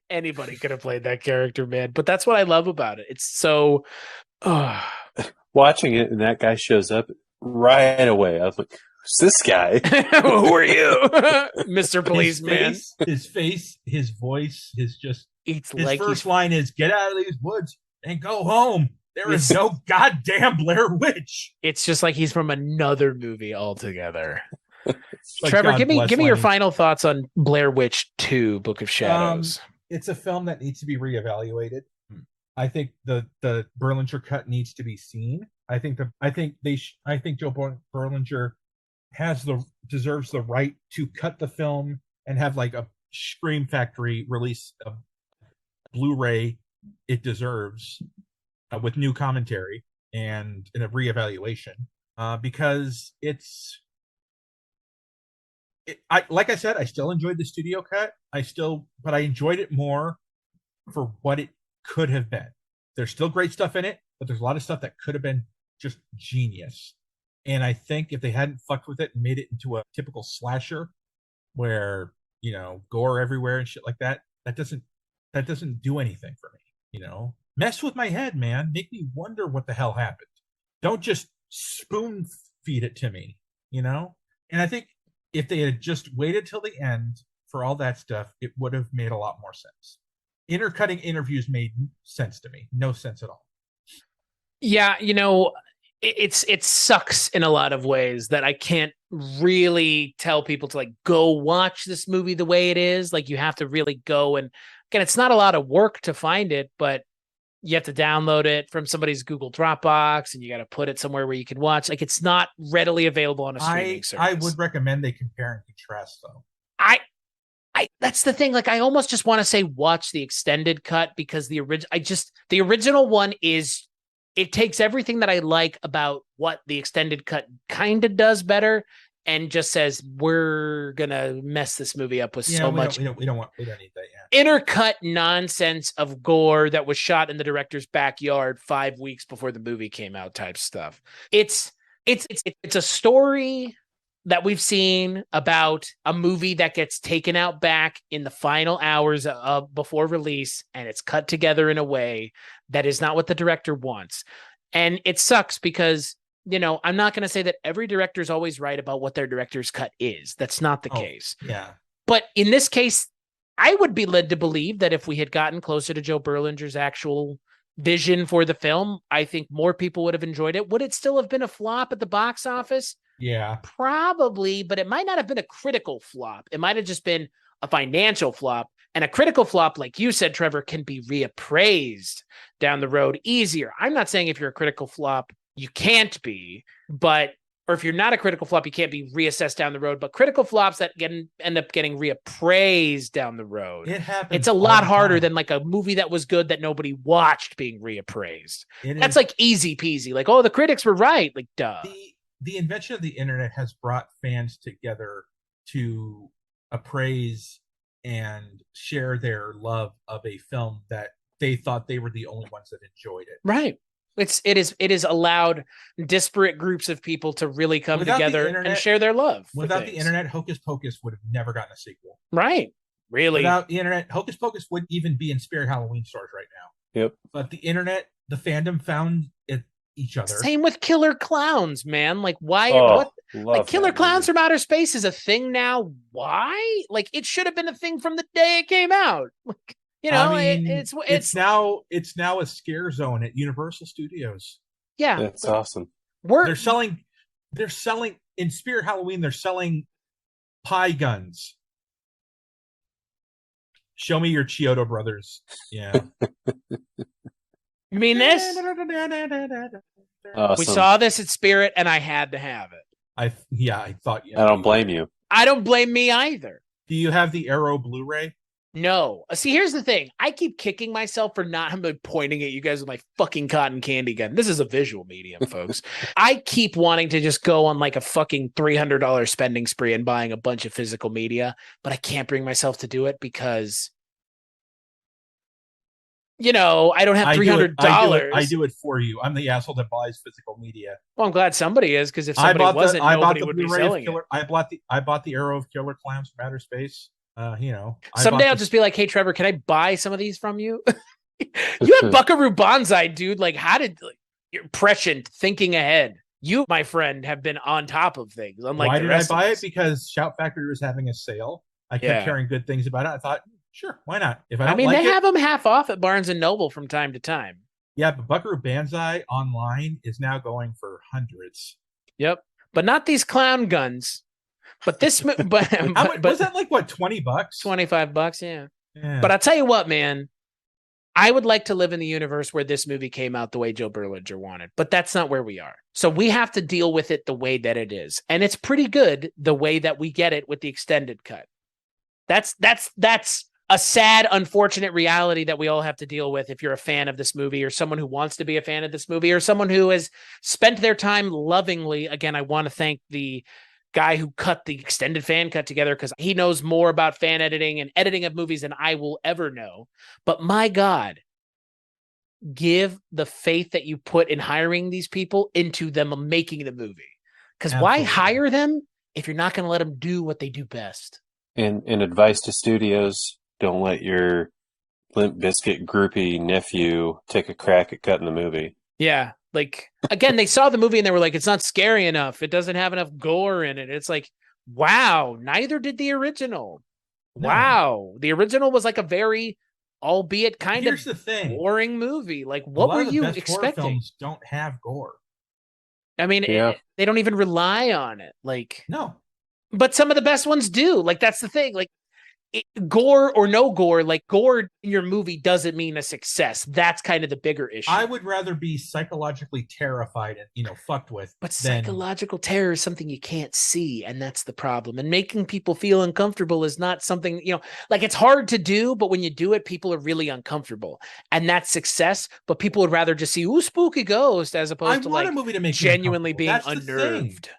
Anybody could have played that character, man. But that's what I love about it. It's so... Watching it, and that guy shows up right away. I was like, who's this guy? Who are you? Mr. Policeman. His face, his voice, his like first line is, get out of these woods and go home. There is no goddamn Blair Witch. It's just like he's from another movie altogether. Like, Trevor, God give me bless your Lenny. final thoughts on Blair Witch 2, Book of Shadows. It's a film that needs to be reevaluated. I think the Berlinger cut needs to be seen. I think Joe Berlinger deserves the right to cut the film and have like a Scream Factory release a Blu-ray it deserves with new commentary and in a reevaluation because like I said, I still enjoyed the studio cut. But I enjoyed it more for what it could have been. There's still great stuff in it, but there's a lot of stuff that could have been just genius. And I think if they hadn't fucked with it and made it into a typical slasher where, gore everywhere and shit like that, that doesn't do anything for me, Mess with my head, man. Make me wonder what the hell happened. Don't just spoon feed it to me, And I think if they had just waited till the end for all that stuff, it would have made a lot more sense. Intercutting interviews made sense to me. No sense at all. Yeah, it sucks in a lot of ways that I can't really tell people to like go watch this movie the way it is. Like you have to really go, and again, it's not a lot of work to find it, but you have to download it from somebody's Google Dropbox and you got to put it somewhere where you can watch. Like it's not readily available on a streaming service. I would recommend they compare and contrast though. That's the thing. Like I almost just want to say watch the extended cut because the original one is, it takes everything that I like about what the extended cut kind of does better and just says, we're going to mess this movie up with so much. We don't need that. Yeah. Intercut nonsense of gore that was shot in the director's backyard 5 weeks before the movie came out type stuff. It's a story that we've seen about a movie that gets taken out back in the final hours of before release, and it's cut together in a way that is not what the director wants. And it sucks because I'm not going to say that every director is always right about what their director's cut is. That's not the case. Yeah. But in this case, I would be led to believe that if we had gotten closer to Joe Berlinger's actual vision for the film, I think more people would have enjoyed it. Would it still have been a flop at the box office? Yeah. Probably, but it might not have been a critical flop. It might have just been a financial flop. And a critical flop, like you said, Trevor, can be reappraised down the road easier. I'm not saying if you're a critical flop, you can't be, or if you're not a critical flop, you can't be reassessed down the road. But critical flops that end up getting reappraised down the road, it happens. It's a lot harder than like a movie that was good that nobody watched being reappraised. That's like easy peasy. Like, oh, the critics were right. Like, duh. The invention of the internet has brought fans together to appraise and share their love of a film that they thought they were the only ones that enjoyed it. Right. It is allowed disparate groups of people to really come together and share their love. Without the internet, Hocus Pocus would have never gotten a sequel. Right. Really. Without the internet, Hocus Pocus wouldn't even be in Spirit Halloween stores right now. Yep. But the internet, the fandom found each other. Same with Killer Clowns, man. Like, why? Like, Killer Clowns from Outer Space is a thing now. Why? Like, it should have been a thing from the day it came out. Like, it's now a scare zone at Universal Studios. Yeah, that's awesome. They're selling in Spirit Halloween. They're selling pie guns. Show me your Chiodo brothers. Yeah. You mean this? Awesome. We saw this at Spirit, and I had to have it. I thought. I don't blame you. I don't blame me either. Do you have the Arrow Blu-ray? No. See, here's the thing. I keep kicking myself for not pointing at you guys with my fucking cotton candy gun. This is a visual medium, folks. I keep wanting to just go on like a fucking $300 spending spree and buying a bunch of physical media, but I can't bring myself to do it because, I don't have $300. I do it for you. I'm the asshole that buys physical media. Well, I'm glad somebody is, because if somebody wasn't, nobody would be selling it. I bought the Arrow of Killer Clowns from Outer Space. Someday I'll just be like, hey, Trevor, can I buy some of these from you? You have Buckaroo Banzai, dude. Like, how did you're prescient, thinking ahead? You, my friend, have been on top of things. Unlike why the did I rest buy of it? us. Because Shout Factory was having a sale. I kept hearing good things about it. I thought, sure, why not? If I don't they have them half off at Barnes and Noble from time to time. Yeah, but Buckaroo Banzai online is now going for hundreds. Yep, but not these clown guns. But this, was that like what, $20? $25, yeah. But I'll tell you what, man, I would like to live in the universe where this movie came out the way Joe Berlinger wanted, but that's not where we are. So we have to deal with it the way that it is, and it's pretty good the way that we get it with the extended cut. That's a sad, unfortunate reality that we all have to deal with if you're a fan of this movie, or someone who wants to be a fan of this movie, or someone who has spent their time lovingly. Again, I want to thank the guy who cut the extended fan cut together, because he knows more about fan editing and editing of movies than I will ever know. But my God, give the faith that you put in hiring these people into them making the movie. Because why hire them if you're not going to let them do what they do best? And advice to studios: don't let your Limp Bizkit groupie nephew take a crack at cutting the movie. Yeah. Like, again, they saw the movie and they were like, it's not scary enough. It doesn't have enough gore in it. It's like, wow, neither did the original. No. Wow. The original was like a very, albeit kind of boring movie. Like, what were you expecting? Horror films don't have gore. I mean, they don't even rely on it. Like, no. But some of the best ones do. Like, that's the thing. Like, gore or no gore, like gore in your movie doesn't mean a success. That's kind of the bigger issue. I would rather be psychologically terrified and fucked with. But psychological terror is something you can't see, and that's the problem. And making people feel uncomfortable is not something, like, it's hard to do, but when you do it, people are really uncomfortable, and that's success. But people would rather just see spooky ghost as opposed to like a movie to make genuinely being unnerved.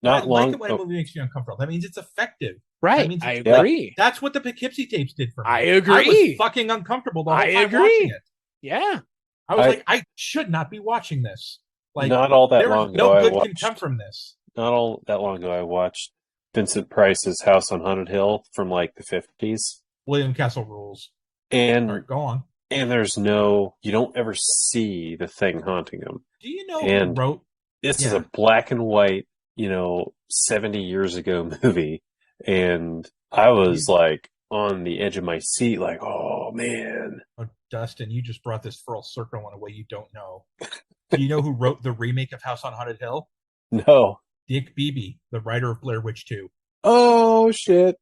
Not long. Like it when a movie makes you uncomfortable. That means it's effective. Right. I agree. That's what the Poughkeepsie tapes did for me. I agree. I was fucking uncomfortable the whole time watching it. Yeah. I was like, I should not be watching this. Like, not all that long ago, no good can come from this. Not all that long ago, I watched Vincent Price's House on Haunted Hill from like the 50s. William Castle Rules. And right, go on. And you don't ever see the thing haunting him. Do you know who wrote this is a black and white, 70 years ago movie. And I was like on the edge of my seat, like, oh man. Oh, Dustin, you just brought this full circle in a way you don't know. Do you know who wrote the remake of House on Haunted Hill? No. Dick Beebe, the writer of Blair Witch 2. Oh shit.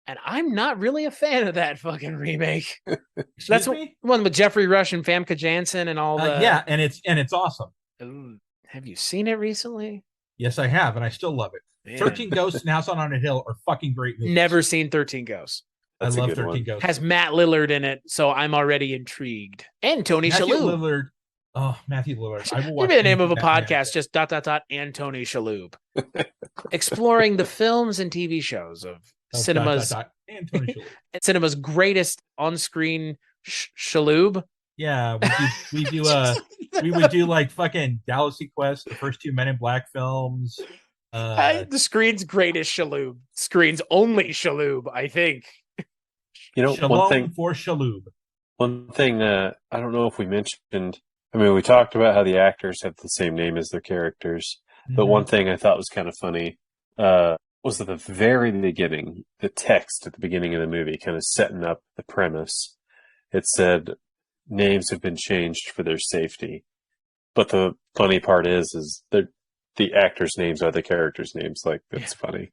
And I'm not really a fan of that fucking remake. That's one with Jeffrey Rush and Famke Janssen and all the. Yeah, and it's awesome. Ooh, have you seen it recently? Yes, I have, and I still love it. Man. 13 Ghosts and House on Haunted Hill are fucking great movies. Never seen 13 Ghosts. That's I love 13 Ghosts. Has Matt Lillard in it, so I'm already intrigued. And Tony Shalhoub. Matthew Lillard. I will watch. Give me the name of a podcast, just ... and Tony Shalhoub. Exploring the films and TV shows of cinema's and Tony Shalhoub. Cinema's greatest on-screen Shalhoub. Yeah, we would do like fucking Galaxy Quest, the first 2 Men in Black films. The screen's greatest Shalhoub. Screen's only Shalhoub, I think. One thing for Shalhoub. One thing I don't know if we mentioned. I mean, we talked about how the actors have the same name as their characters, but one thing I thought was kind of funny was at the very beginning, the text at the beginning of the movie, kind of setting up the premise. It said names have been changed for their safety, but the funny part is the actors' names are the characters' names. Like, that's funny.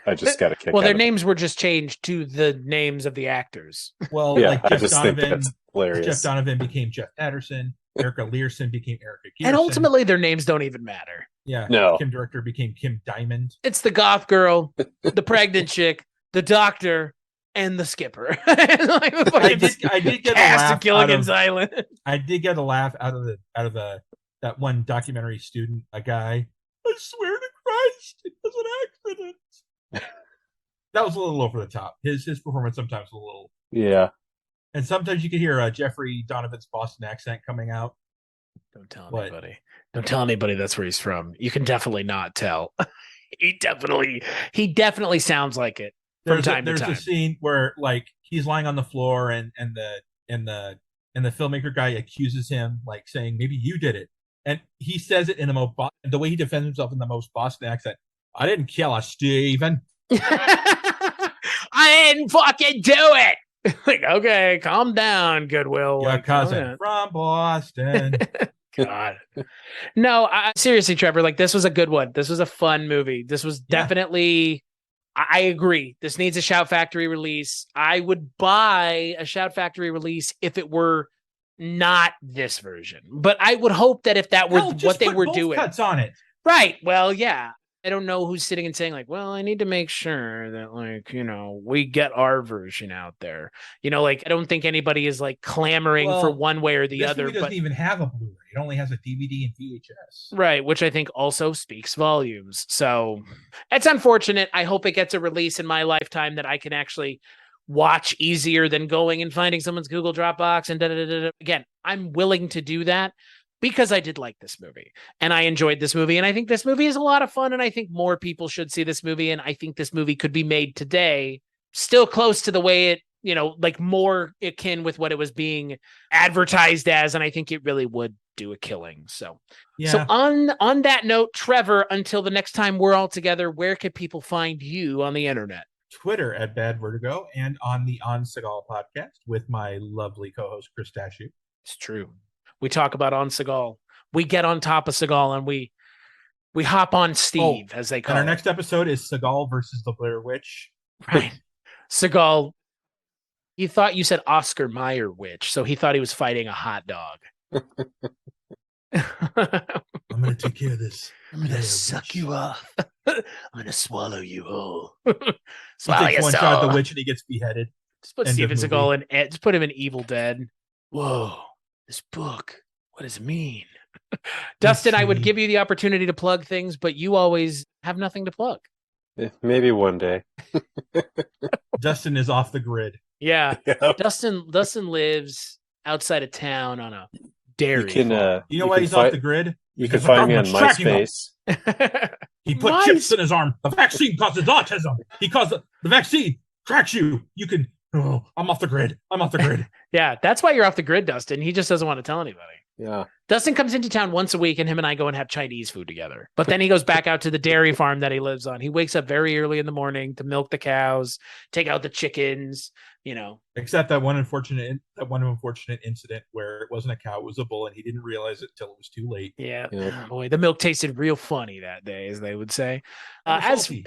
I just got a kick. Well, their names were just changed to the names of the actors. Well, yeah, like I just think that's hilarious. Jeff Donovan became Jeff Patterson. Erica Learson became Erica Gearson. And ultimately, their names don't even matter. Yeah. No. Kim Director became Kim Diamond. It's the goth girl, the pregnant chick, the doctor, and the skipper. I did get a laugh. Gilligan's Island. I did get a laugh out of that one documentary student, a guy. I swear to Christ, it was an accident. That was a little over the top. His performance sometimes a little. Yeah. And sometimes you can hear Jeffrey Donovan's Boston accent coming out. Don't tell anybody. Don't tell anybody that's where he's from. You can definitely not tell. He definitely sounds like it from time to time. There's a scene where like he's lying on the floor and the filmmaker guy accuses him, like saying maybe you did it, and he says it in the way he defends himself in the most Boston accent. I didn't kill her, Steven. I didn't fucking do it. Like, okay, calm down, Goodwill. Your cousin from Boston. God. No, seriously, Trevor, like, this was a good one. This was a fun movie. This was definitely, I agree. This needs a Shout Factory release. I would buy a Shout Factory release if it were not this version. But I would hope that if that were what they were doing. Cuts on it. Right. Well, yeah. I don't know who's sitting and saying like, well, I need to make sure that like, we get our version out there. Like, I don't think anybody is like clamoring for one way or the other. Movie doesn't even have a Blu-ray. It only has a DVD and VHS. Right. Which I think also speaks volumes. So it's unfortunate. I hope it gets a release in my lifetime that I can actually watch easier than going and finding someone's Google Dropbox and Again, I'm willing to do that. Because I did like this movie and I enjoyed this movie. And I think this movie is a lot of fun. And I think more people should see this movie. And I think this movie could be made today, still close to the way it, like more akin with what it was being advertised as. And I think it really would do a killing. So, So on that note, Trevor, until the next time we're all together, where can people find you on the internet? Twitter at Bad Vertigo and on the On Seagal podcast with my lovely co-host, Chris Dashu. It's true. We talk about on Seagal. We get on top of Seagal and we hop on Steve, as they call it. And our next episode is Seagal versus the Blair Witch. Right. Seagal, he thought you said Oscar Mayer Witch, so he thought he was fighting a hot dog. I'm going to take care of this. I'm going to suck you off. I'm going to swallow you whole. Swallow he takes one shot at the witch and he gets beheaded. Just put Steven Seagal in. Just put him in Evil Dead. Whoa. This book, what does it mean? Dustin, I would give you the opportunity to plug things, but you always have nothing to plug. Maybe one day. Dustin is off the grid. Yeah. Yep. Dustin lives outside of town on a dairy farm. You know why he's off the grid? You can find me on MySpace. He put chips in his arm. The vaccine causes autism. The vaccine tracks you. You can... Oh, I'm off the grid. Yeah, that's why you're off the grid, Dustin. He just doesn't want to tell anybody. Yeah. Dustin comes into town once a week, and him and I go and have Chinese food together. But then he goes back out to the dairy farm that he lives on. He wakes up very early in the morning to milk the cows, take out the chickens, you know. Except that one unfortunate incident where it wasn't a cow, it was a bull, and he didn't realize it until it was too late. Yeah. Yeah. Oh, boy, the milk tasted real funny that day, as they would say. Salty.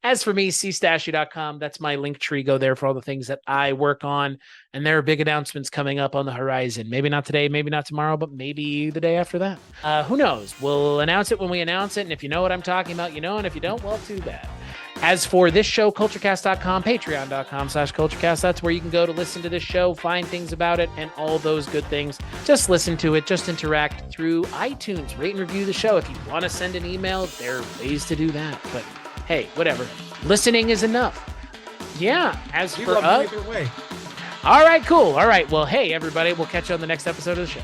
As for me, cstashy.com, that's my link tree. Go there for all the things that I work on. And there are big announcements coming up on the horizon. Maybe not today, maybe not tomorrow, but maybe the day after that. Who knows? We'll announce it when we announce it. And if you know what I'm talking about, you know. And if you don't, well, too bad. As for this show, Kulturecast.com, patreon.com/Kulturecast. That's where you can go to listen to this show, find things about it, and all those good things. Just listen to it. Just interact through iTunes. Rate and review the show. If you want to send an email, there are ways to do that. But hey, whatever. Listening is enough. Yeah, as We for love us. either way. All right, cool. All right. Well, hey, everybody. We'll catch you on the next episode of the show.